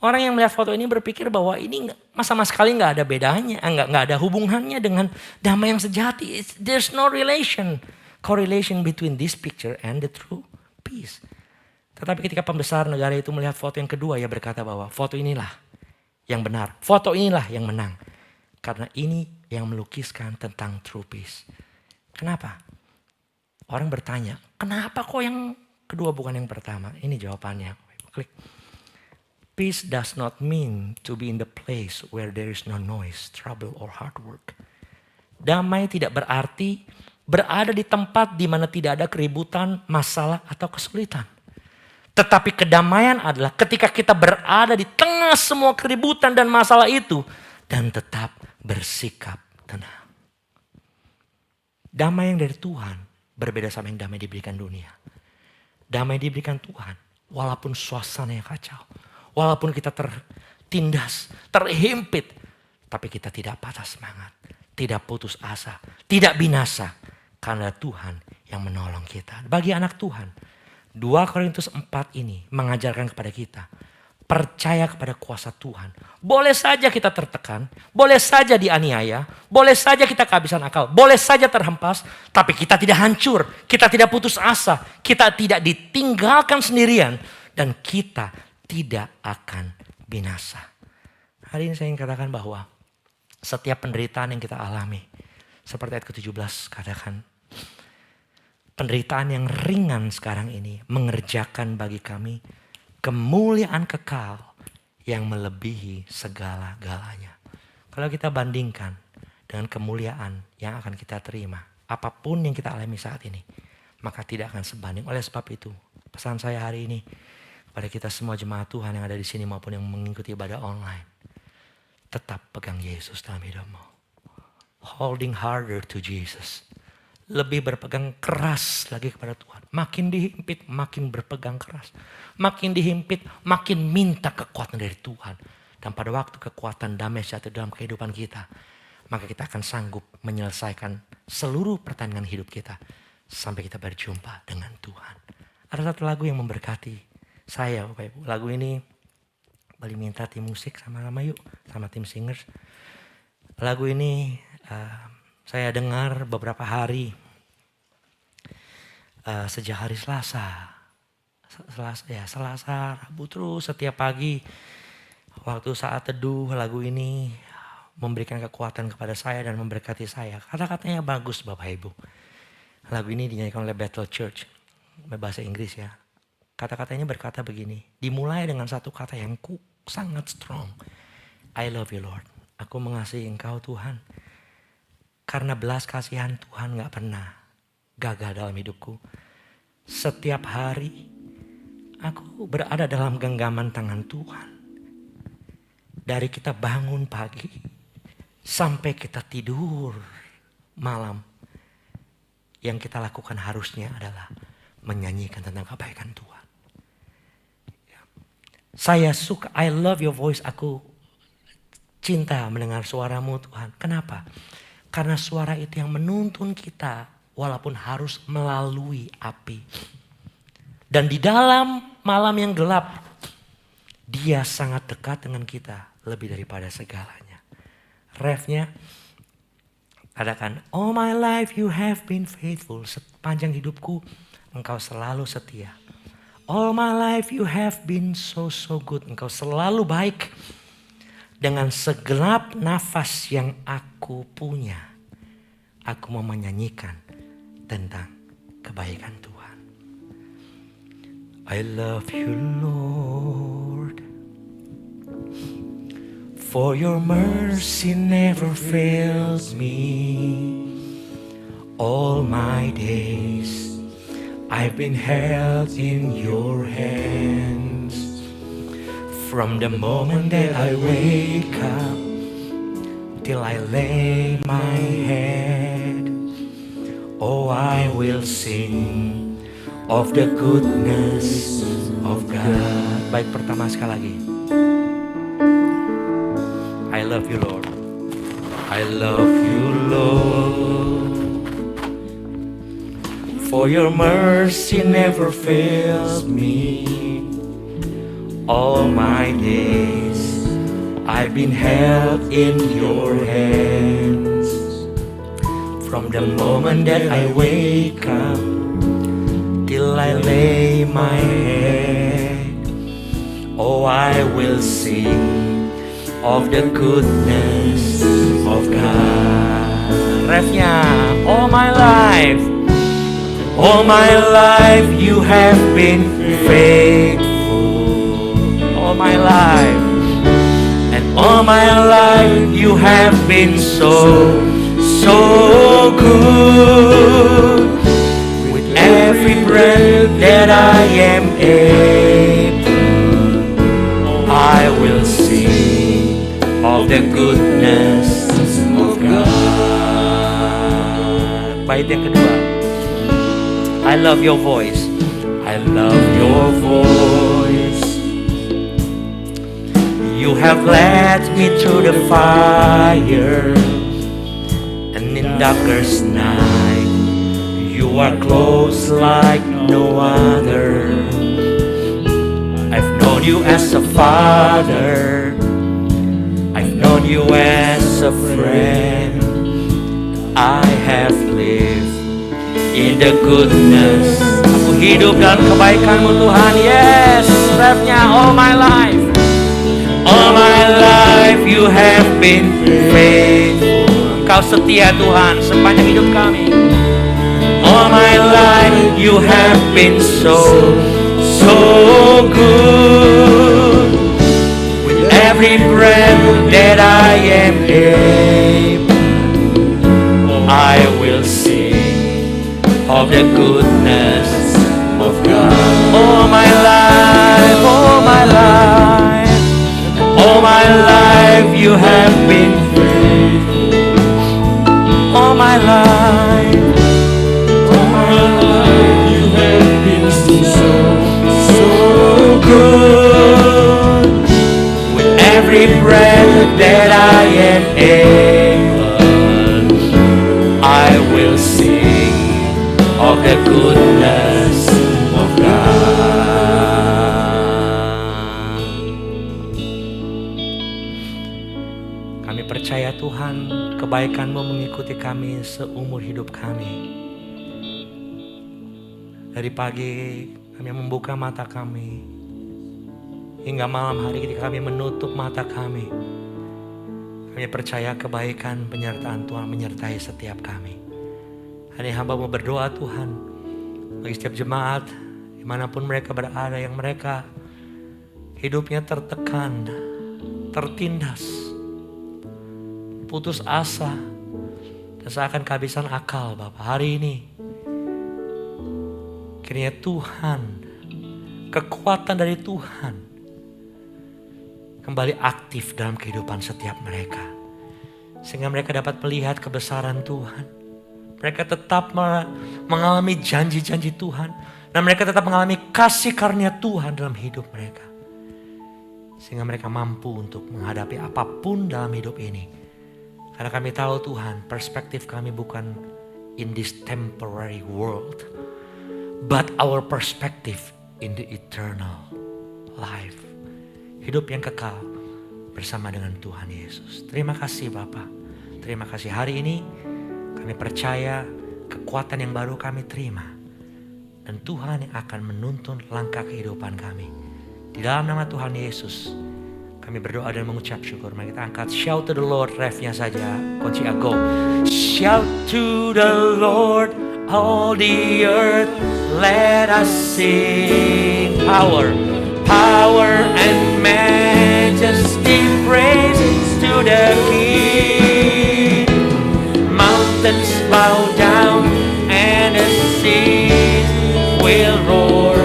Orang yang melihat foto ini berpikir bahwa ini sama sekali nggak ada bedanya. Nggak ada hubungannya dengan damai yang sejati. There's no correlation between this picture and the true peace. Tetapi ketika pembesar negara itu melihat foto yang kedua, ia berkata bahwa foto inilah yang benar. Foto inilah yang menang. Karena ini yang melukiskan tentang true peace. Kenapa? Orang bertanya, kenapa kok yang kedua bukan yang pertama? Ini jawabannya. Klik. Peace does not mean to be in the place where there is no noise, trouble, or hard work. Damai tidak berarti berada di tempat di mana tidak ada keributan, masalah, atau kesulitan. Tetapi kedamaian adalah ketika kita berada di tengah semua keributan dan masalah itu dan tetap bersikap tenang. Damai yang dari Tuhan berbeda sama yang damai diberikan dunia. Damai diberikan Tuhan walaupun suasananya kacau. Walaupun kita tertindas, terhimpit. Tapi kita tidak patah semangat, tidak putus asa, tidak binasa. Karena Tuhan yang menolong kita. Bagi anak Tuhan, 2 Korintus 4 ini mengajarkan kepada kita, percaya kepada kuasa Tuhan. Boleh saja kita tertekan, boleh saja dianiaya, boleh saja kita kehabisan akal, boleh saja terhempas, tapi kita tidak hancur, kita tidak putus asa, kita tidak ditinggalkan sendirian, dan kita tidak akan binasa. Hari ini saya ingin katakan bahwa setiap penderitaan yang kita alami, seperti ayat ke-17 katakan, penderitaan yang ringan sekarang ini mengerjakan bagi kami kemuliaan kekal yang melebihi segala-galanya. Kalau kita bandingkan dengan kemuliaan yang akan kita terima, apapun yang kita alami saat ini, maka tidak akan sebanding. Oleh sebab itu, pesan saya hari ini kepada kita semua jemaat Tuhan yang ada di sini maupun yang mengikuti ibadah online, tetap pegang Yesus dalam hidupmu. Holding harder to Jesus. Lebih berpegang keras lagi kepada Tuhan. Makin dihimpit, makin berpegang keras. Makin dihimpit, makin minta kekuatan dari Tuhan. Dan pada waktu kekuatan damai sejahtera dalam kehidupan kita, maka kita akan sanggup menyelesaikan seluruh pertandingan hidup kita. Sampai kita berjumpa dengan Tuhan. Ada satu lagu yang memberkati saya, Bapak Ibu. Lagu ini boleh minta tim musik sama-sama yuk. Sama tim singers. Lagu ini saya dengar beberapa hari sejak hari Selasa, Rabu terus setiap pagi waktu saat teduh lagu ini memberikan kekuatan kepada saya dan memberkati saya. Kata-katanya bagus Bapak Ibu. Lagu ini dinyanyikan oleh Bethel Church, bahasa Inggris ya. Kata-katanya berkata begini, dimulai dengan satu kata yang sangat strong. I love you Lord. Aku mengasihi Engkau Tuhan. Karena belas kasihan Tuhan gak pernah gagal dalam hidupku. Setiap hari aku berada dalam genggaman tangan Tuhan. Dari kita bangun pagi sampai kita tidur malam. Yang kita lakukan harusnya adalah menyanyikan tentang kebaikan Tuhan. Saya suka, I love your voice. Aku cinta mendengar suaramu Tuhan. Kenapa? Karena suara itu yang menuntun kita walaupun harus melalui api. Dan di dalam malam yang gelap, Dia sangat dekat dengan kita lebih daripada segalanya. Refnya, katakan, all my life you have been faithful. Sepanjang hidupku, Engkau selalu setia. All my life you have been so good. Engkau selalu baik. Dengan segenap nafas yang aku punya, aku mau menyanyikan tentang kebaikan Tuhan. I love you Lord, for your mercy never fails me. All my days I've been held in your hands. From the moment that I wake up till I lay my head, oh I will sing of the goodness of God. Baik, pertama sekali lagi. I love you Lord. I love you Lord, for your mercy never fails me. All my days I've been held in your hands. From the moment that I wake up till I lay my head, oh I will sing of the goodness of God. Refnya, all my life you have been faithful. All my life, and all my life you have been so good. With every breath that I am able, I will sing of the goodness of God. Bait yang kedua, I love your voice. I love your voice. You have led me through the fire, and in darkest night, you are close like no other. I've known you as a father, I've known you as a friend. I have lived in the goodness. Aku hidup dalam kebaikan-Mu Tuhan. Yes, refnya all my life. All my life you have been faithful. Engkau setia Tuhan sepanjang hidup kami. All my life you have been so good. With every breath that I am able, I will sing of the goodness of God. All my life, all my life, all my life you have been faithful. All my life, you have been so good. With every breath that I am able, I will sing of the goodness of God. Kami percaya Tuhan, kebaikan-Mu mengikuti kami seumur hidup kami. Dari pagi kami membuka mata kami, hingga malam hari ketika kami menutup mata kami, kami percaya kebaikan penyertaan Tuhan menyertai setiap kami. Hari hamba-Mu berdoa Tuhan, bagi setiap jemaat dimanapun mereka berada, yang mereka hidupnya tertekan, tertindas, putus asa, dan seakan kehabisan akal Bapak. Hari ini kiranya Tuhan, kekuatan dari Tuhan kembali aktif dalam kehidupan setiap mereka, sehingga mereka dapat melihat kebesaran Tuhan. Mereka tetap mengalami janji-janji Tuhan, dan mereka tetap mengalami kasih karunia Tuhan dalam hidup mereka, sehingga mereka mampu untuk menghadapi apapun dalam hidup ini. Karena kami tahu Tuhan, perspektif kami bukan in this temporary world, but our perspective in the eternal life. Hidup yang kekal bersama dengan Tuhan Yesus. Terima kasih Bapa. Terima kasih hari ini kami percaya kekuatan yang baru kami terima. Dan Tuhan yang akan menuntun langkah kehidupan kami. Di dalam nama Tuhan Yesus kami berdoa dan mengucap syukur. Mari kita angkat shout to the Lord, refnya saja. Kunci go. Shout to the Lord, all the earth, let us sing. Power and majesty, praise to the King. Mountains bow down and the seas will roar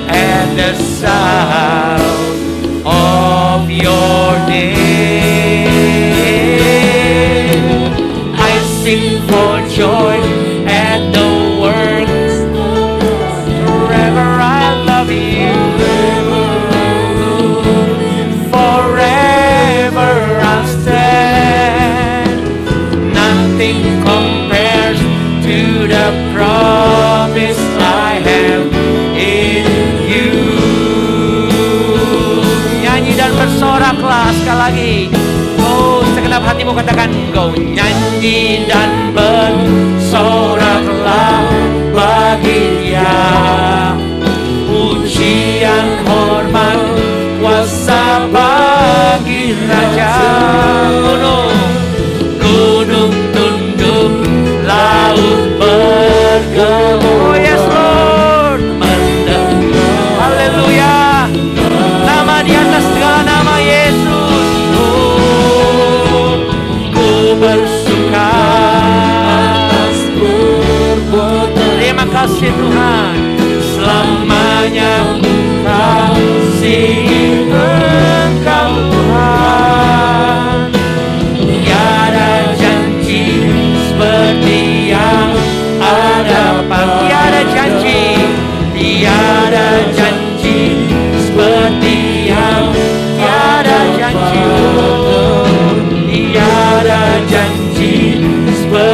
at the sound of your name. I sing for joy at the works, forever I love you. Forever I'll stand. Nothing compares to the promise I have in you. Nyanyi dan bersoraklah sekali lagi. Oh, segenap hatimu katakan go. Nyanyi dan bersoraklah bagi Dia. Pujian, hormat, kuasa bagi Raja. Gunung tunduk, laut bergemuruh. Oh yes Lord, haleluya. Nama di atas segala nama Yesus. Oh, ku bersuka atas perbuatan. Terima kasih Tuhan, selamanya ku kasih Engkau Tuhan. Tiada janji seperti yang ada pada. Tiada janji seperti yang tiada janji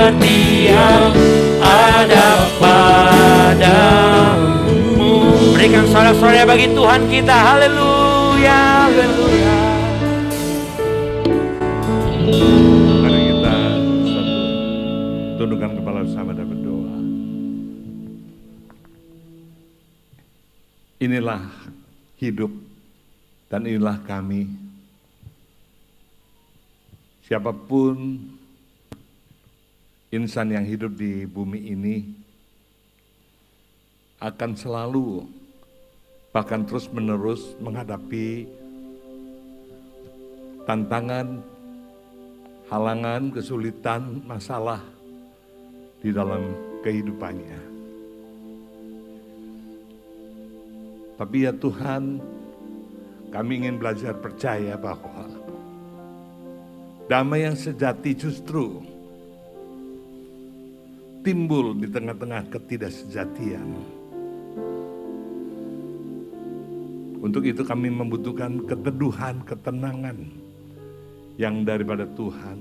setia ada padamu. Berikan sorak-sorai bagi Tuhan kita. Haleluya, haleluya. Mari kita satu tundukkan kepala bersama dan berdoa. Inilah hidup dan inilah kami. Siapapun insan yang hidup di bumi ini akan selalu bahkan terus-menerus menghadapi tantangan, halangan, kesulitan, masalah di dalam kehidupannya. Tapi ya Tuhan, kami ingin belajar percaya bahwa damai yang sejati justru timbul di tengah-tengah ketidaksejatian. Untuk itu kami membutuhkan keteduhan, ketenangan yang daripada Tuhan.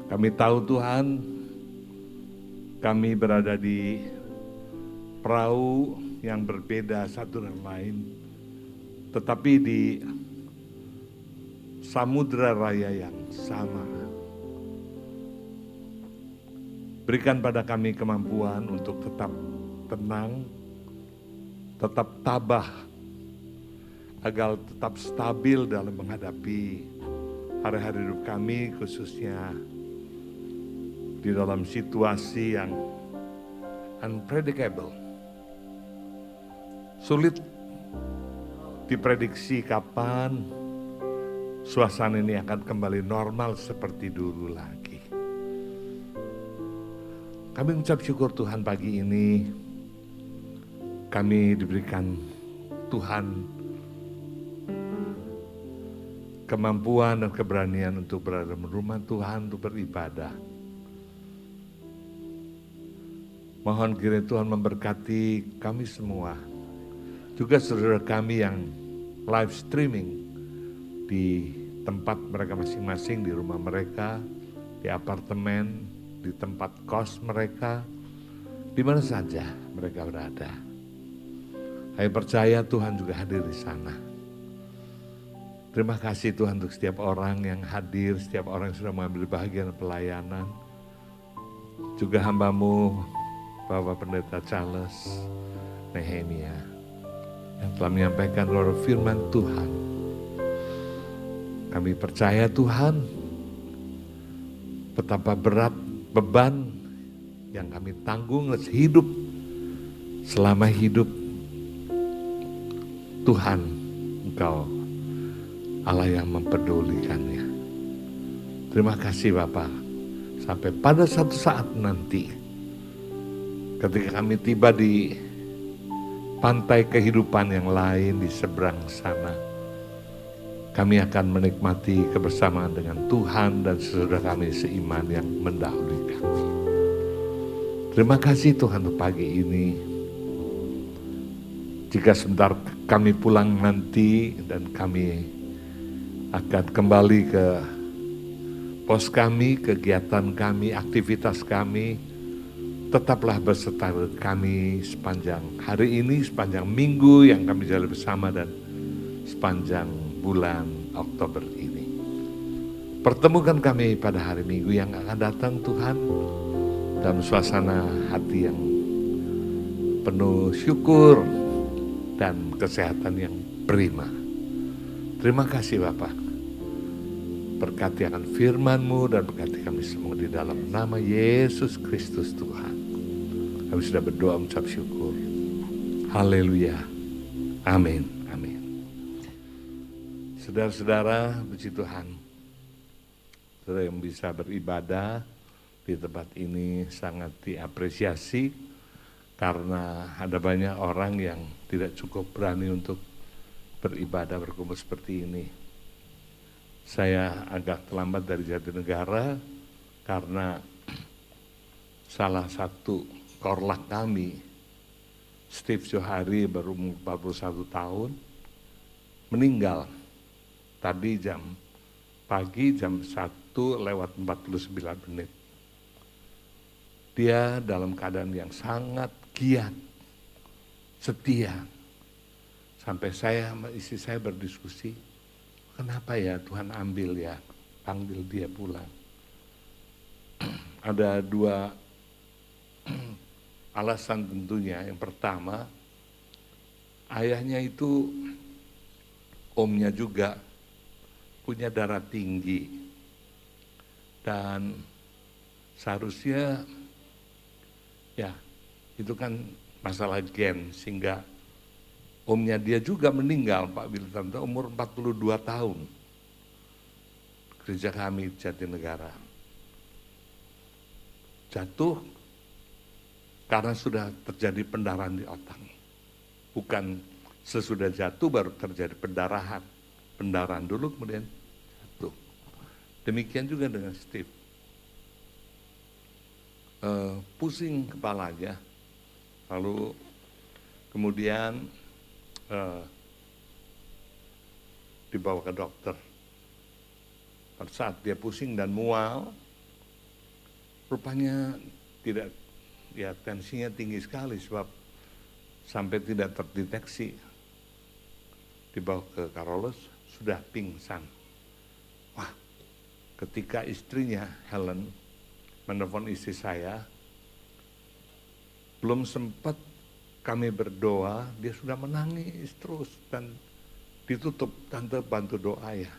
Kami tahu Tuhan, kami berada di perahu yang berbeda satu dengan lain, tetapi di samudra raya yang sama. Berikan pada kami kemampuan untuk tetap tenang, tetap tabah, agar tetap stabil dalam menghadapi hari-hari hidup kami, khususnya di dalam situasi yang unpredictable. Sulit diprediksi kapan suasana ini akan kembali normal seperti dulu lagi. Kami mengucap syukur Tuhan pagi ini, kami diberikan Tuhan kemampuan dan keberanian untuk berada di rumah Tuhan, untuk beribadah. Mohon kiranya Tuhan memberkati kami semua, juga saudara kami yang live streaming di tempat mereka masing-masing, di rumah mereka, di apartemen, di tempat kos mereka, di mana saja mereka berada. Saya percaya Tuhan juga hadir di sana. Terima kasih Tuhan untuk setiap orang yang hadir, setiap orang yang sudah mengambil bagian pelayanan. Juga hamba-Mu, Bapak Pendeta Charles Nehemia, yang telah menyampaikan roh firman Tuhan. Kami percaya Tuhan, betapa berat beban yang kami tanggung hidup selama hidup. Tuhan, Engkau Allah yang mempedulikannya. Terima kasih Bapa. Sampai pada satu saat nanti, ketika kami tiba di pantai kehidupan yang lain di seberang sana, kami akan menikmati kebersamaan dengan Tuhan dan saudara kami seiman yang mendahului kami. Terima kasih Tuhan untuk pagi ini. Jika sebentar kami pulang nanti dan kami akan kembali ke pos kami, kegiatan kami, aktivitas kami, tetaplah beserta kami sepanjang hari ini, sepanjang minggu yang kami jalani bersama dan sepanjang bulan Oktober ini. Pertemukan kami pada hari Minggu yang akan datang Tuhan, dalam suasana hati yang penuh syukur dan kesehatan yang prima. Terima kasih Bapak. Berkati akan firman-Mu dan berkati kami semua di dalam nama Yesus Kristus Tuhan. Kami sudah berdoa mengucap syukur. Haleluya. Amin. Amin. Saudara-saudara, puji Tuhan. Saudara yang bisa beribadah di tempat ini sangat diapresiasi karena ada banyak orang yang tidak cukup berani untuk beribadah berkumpul seperti ini. Saya agak terlambat dari Jatinegara karena salah satu korlak kami, Steve Johari, baru 41 tahun, meninggal tadi jam pagi jam 1:49. Dia dalam keadaan yang sangat giat, setia. Sampai saya sama istri saya berdiskusi, kenapa ya Tuhan ambil ya, panggil dia pulang. Ada dua alasan tentunya. Yang pertama, ayahnya itu omnya juga punya darah tinggi. Dan seharusnya ya itu kan masalah gen, sehingga omnya dia juga meninggal, Pak Wiltanto, umur 42 tahun. Gereja kami Jatinegara. Jatuh karena sudah terjadi pendarahan di otak. Bukan sesudah jatuh baru terjadi pendarahan. Pendarahan dulu kemudian jatuh. Demikian juga dengan Steve. Pusing kepalanya, lalu kemudian dibawa ke dokter. Pada saat dia pusing dan mual, rupanya tidak, ya tensinya tinggi sekali sebab sampai tidak terdeteksi. Dibawa ke Carolus, sudah pingsan. Wah, ketika istrinya Helen menelpon istri saya, belum sempat kami berdoa, dia sudah menangis terus dan ditutup, tante bantu doa ya.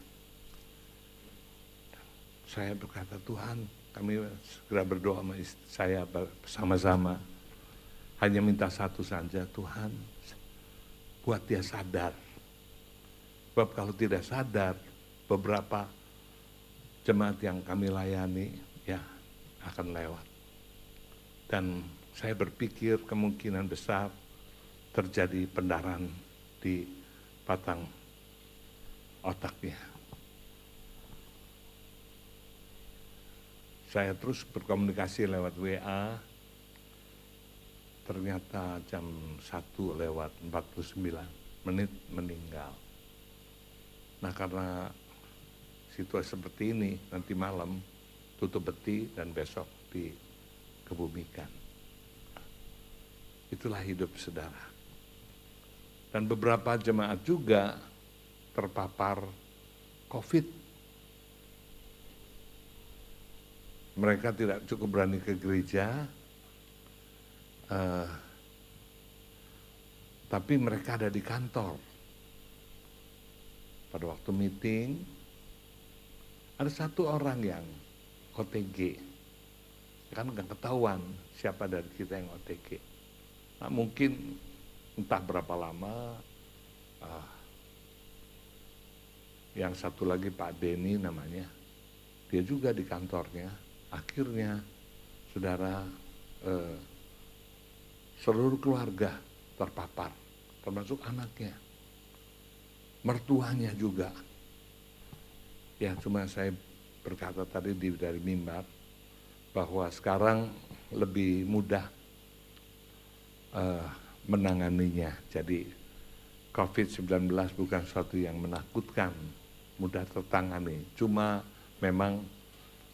Saya berkata, Tuhan, kami segera berdoa sama istri saya bersama-sama. Hanya minta satu saja, Tuhan, buat dia sadar. Sebab kalau tidak sadar, beberapa jemaat yang kami layani, ya akan lewat. Dan saya berpikir kemungkinan besar terjadi pendarahan di batang otaknya. Saya terus berkomunikasi lewat WA, ternyata jam 1:49 meninggal. Nah karena situasi seperti ini, nanti malam tutup peti dan besok dikebumikan. Itulah hidup saudara. Dan beberapa jemaat juga terpapar COVID. Mereka tidak cukup berani ke gereja, tapi mereka ada di kantor. Pada waktu meeting, ada satu orang yang OTG. Kan nggak ketahuan siapa dari kita yang OTG. Nah, mungkin entah berapa lama, yang satu lagi Pak Denny namanya, dia juga di kantornya. Akhirnya, saudara, seluruh keluarga terpapar, termasuk anaknya, mertuanya juga. Ya, cuma saya berkata tadi dari mimbar bahwa sekarang lebih mudah menanganinya. Jadi COVID-19 bukan sesuatu yang menakutkan, mudah tertangani. Cuma memang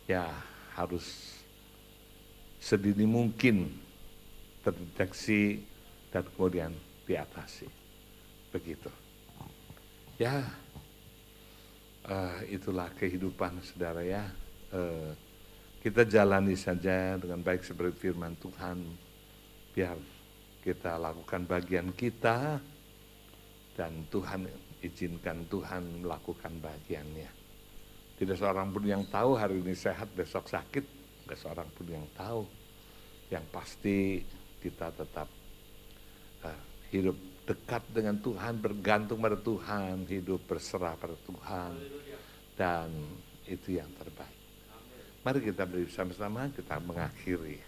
ya harus sedini mungkin terdeteksi dan kemudian diatasi. Begitu. Ya, itulah kehidupan saudara ya. Kita jalani saja dengan baik seperti firman Tuhan. Biar kita lakukan bagian kita dan Tuhan izinkan Tuhan melakukan bagiannya. Tidak seorang pun yang tahu hari ini sehat, besok sakit. Tidak seorang pun yang tahu. Yang pasti kita tetap hidup dekat dengan Tuhan, bergantung pada Tuhan, hidup berserah pada Tuhan. Dan itu yang terbaik. Mari kita beri bersama-sama, kita mengakhiri.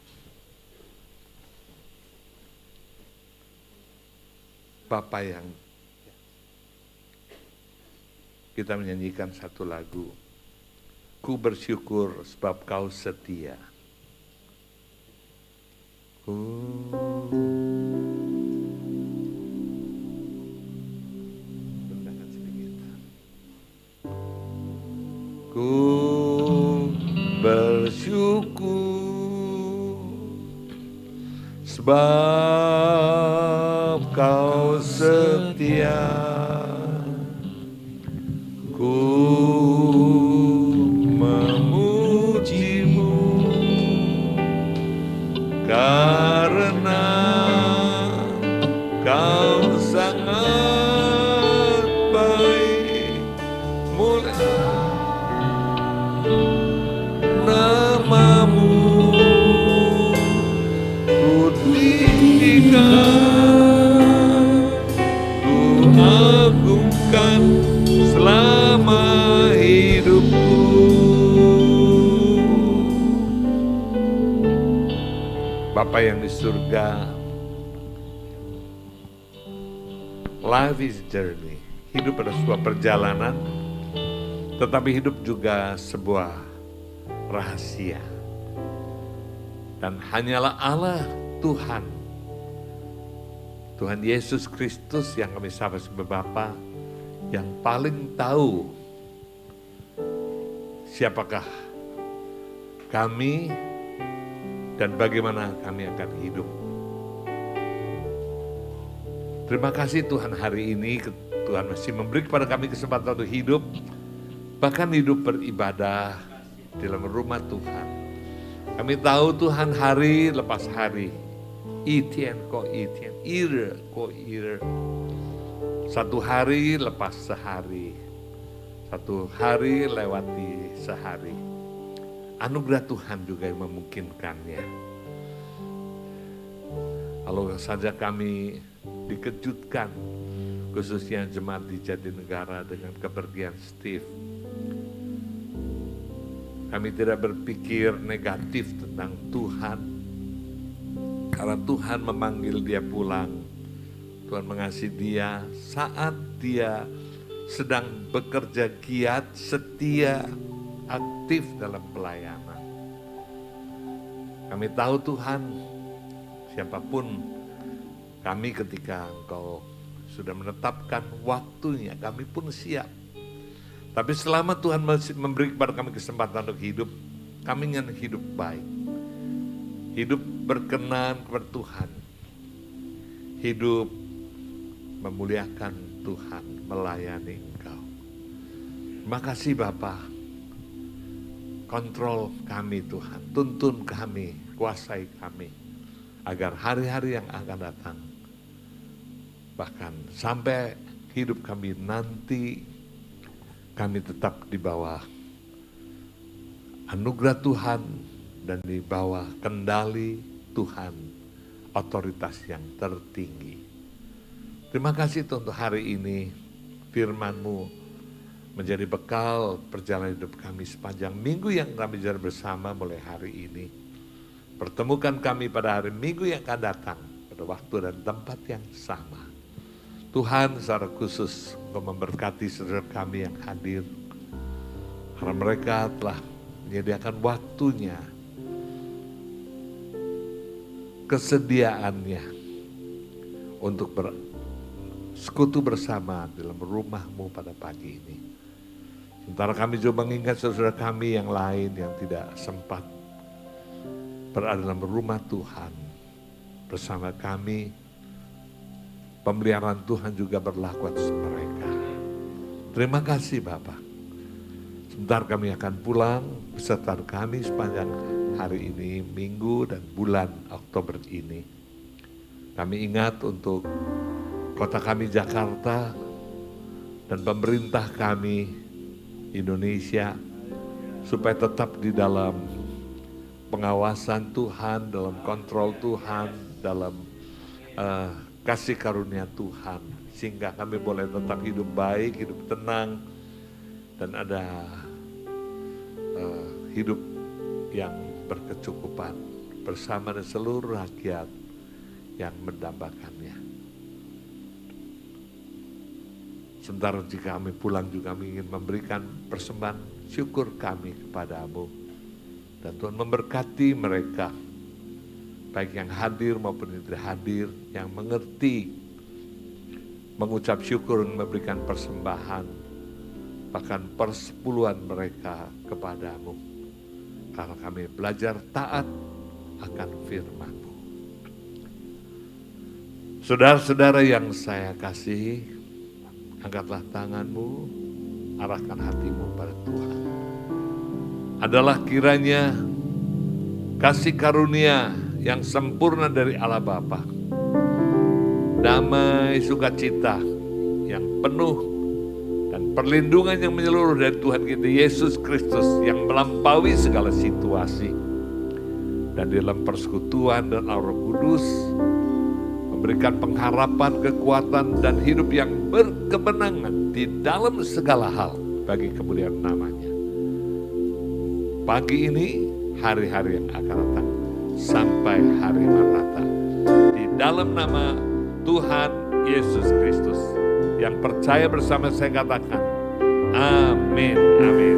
Bapa yang kita menyanyikan satu lagu. Ku bersyukur sebab kau setia. Ku sebab Kau setia. Ku memuji-Mu karena Kau sangat baik. Mulia nama-Mu, ku tinggikan, ku agungkan selama hidupku. Bapa yang di surga, life is journey. Hidup adalah sebuah perjalanan, tetapi hidup juga sebuah rahasia. Dan hanyalah Allah Tuhan, Tuhan Yesus Kristus yang kami sapa sebagai Bapa, yang paling tahu siapakah kami dan bagaimana kami akan hidup. Terima kasih Tuhan, hari ini Tuhan masih memberi kepada kami kesempatan untuk hidup, bahkan hidup beribadah di dalam rumah Tuhan. Kami tahu Tuhan hari lepas hari, itien ko itien, ire ko ire. Satu hari lepas sehari, satu hari lewati sehari. Anugerah Tuhan juga yang memungkinkannya. Kalau saja kami dikejutkan, khususnya jemaat di Jatinegara dengan kepergian Steve. Kami tidak berpikir negatif tentang Tuhan, karena Tuhan memanggil dia pulang. Tuhan mengasihi dia saat dia sedang bekerja giat, setia, aktif dalam pelayanan. Kami tahu Tuhan, siapapun kami ketika Engkau sudah menetapkan waktunya, kami pun siap. Tapi selama Tuhan masih memberi kepada kami kesempatan untuk hidup, kami ingin hidup baik. Hidup berkenan kepada Tuhan. Hidup memuliakan Tuhan, melayani Engkau. Terima kasih Bapa. Kontrol kami Tuhan, tuntun kami, kuasai kami. Agar hari-hari yang akan datang, bahkan sampai hidup kami nanti, kami tetap di bawah anugerah Tuhan dan di bawah kendali Tuhan, otoritas yang tertinggi. Terima kasih Tuhan untuk hari ini, firman-Mu menjadi bekal perjalanan hidup kami sepanjang minggu yang kami jalan bersama mulai hari ini. Pertemukan kami pada hari Minggu yang akan datang, pada waktu dan tempat yang sama. Tuhan secara khusus Engkau memberkati saudara kami yang hadir, karena mereka telah menyediakan waktunya, kesediaannya untuk bersekutu bersama dalam rumah-Mu pada pagi ini. Sementara kami juga mengingat saudara kami yang lain yang tidak sempat berada dalam rumah Tuhan bersama kami, pemeliharaan Tuhan juga berlaku atas mereka. Terima kasih Bapak. Sebentar kami akan pulang beserta kami sepanjang hari ini, minggu dan bulan Oktober ini. Kami ingat untuk kota kami Jakarta dan pemerintah kami Indonesia, supaya tetap di dalam pengawasan Tuhan, dalam kontrol Tuhan, dalam kasih karunia Tuhan, sehingga kami boleh tetap hidup baik, hidup tenang, dan ada hidup yang berkecukupan bersama dengan seluruh rakyat yang mendambakannya. Sementara jika kami pulang juga kami ingin memberikan persembahan syukur kami kepada-Mu. Dan Tuhan memberkati mereka, baik yang hadir maupun yang tidak hadir, yang mengerti, mengucap syukur dan memberikan persembahan, bahkan persepuluhan mereka kepada-Mu. Karena kami belajar taat akan firman-Mu. Saudara-saudara yang saya kasihi, angkatlah tanganmu, arahkan hatimu pada Tuhan. Adalah kiranya kasih karunia yang sempurna dari Allah Bapa, damai sukacita yang penuh, dan perlindungan yang menyeluruh dari Tuhan kita Yesus Kristus yang melampaui segala situasi, dan di dalam persekutuan dan Roh Kudus memberikan pengharapan, kekuatan, dan hidup yang berkemenangan di dalam segala hal bagi kemuliaan namanya. Pagi ini, hari-hari yang akan datang, sampai hari Maranatha. Di dalam nama Tuhan Yesus Kristus, yang percaya bersama saya katakan, amin, amin.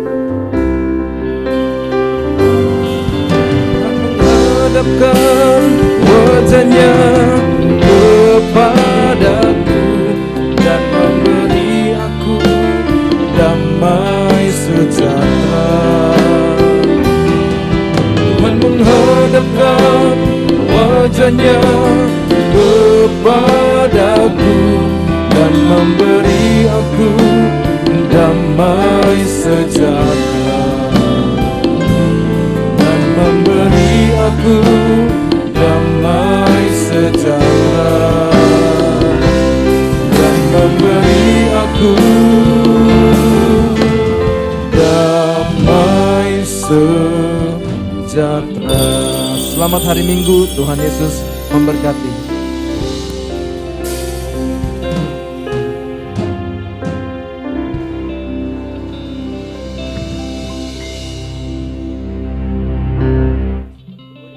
Menghadapkan wajahnya kepadaku dan memberi aku damai sejahtera. Tuhan menghadapkan wajahnya kepadaku dan memberi aku damai sejahtera, dan memberi aku damai sejahtera, dan memberi aku damai sejahtera. Selamat hari Minggu, Tuhan Yesus memberkati.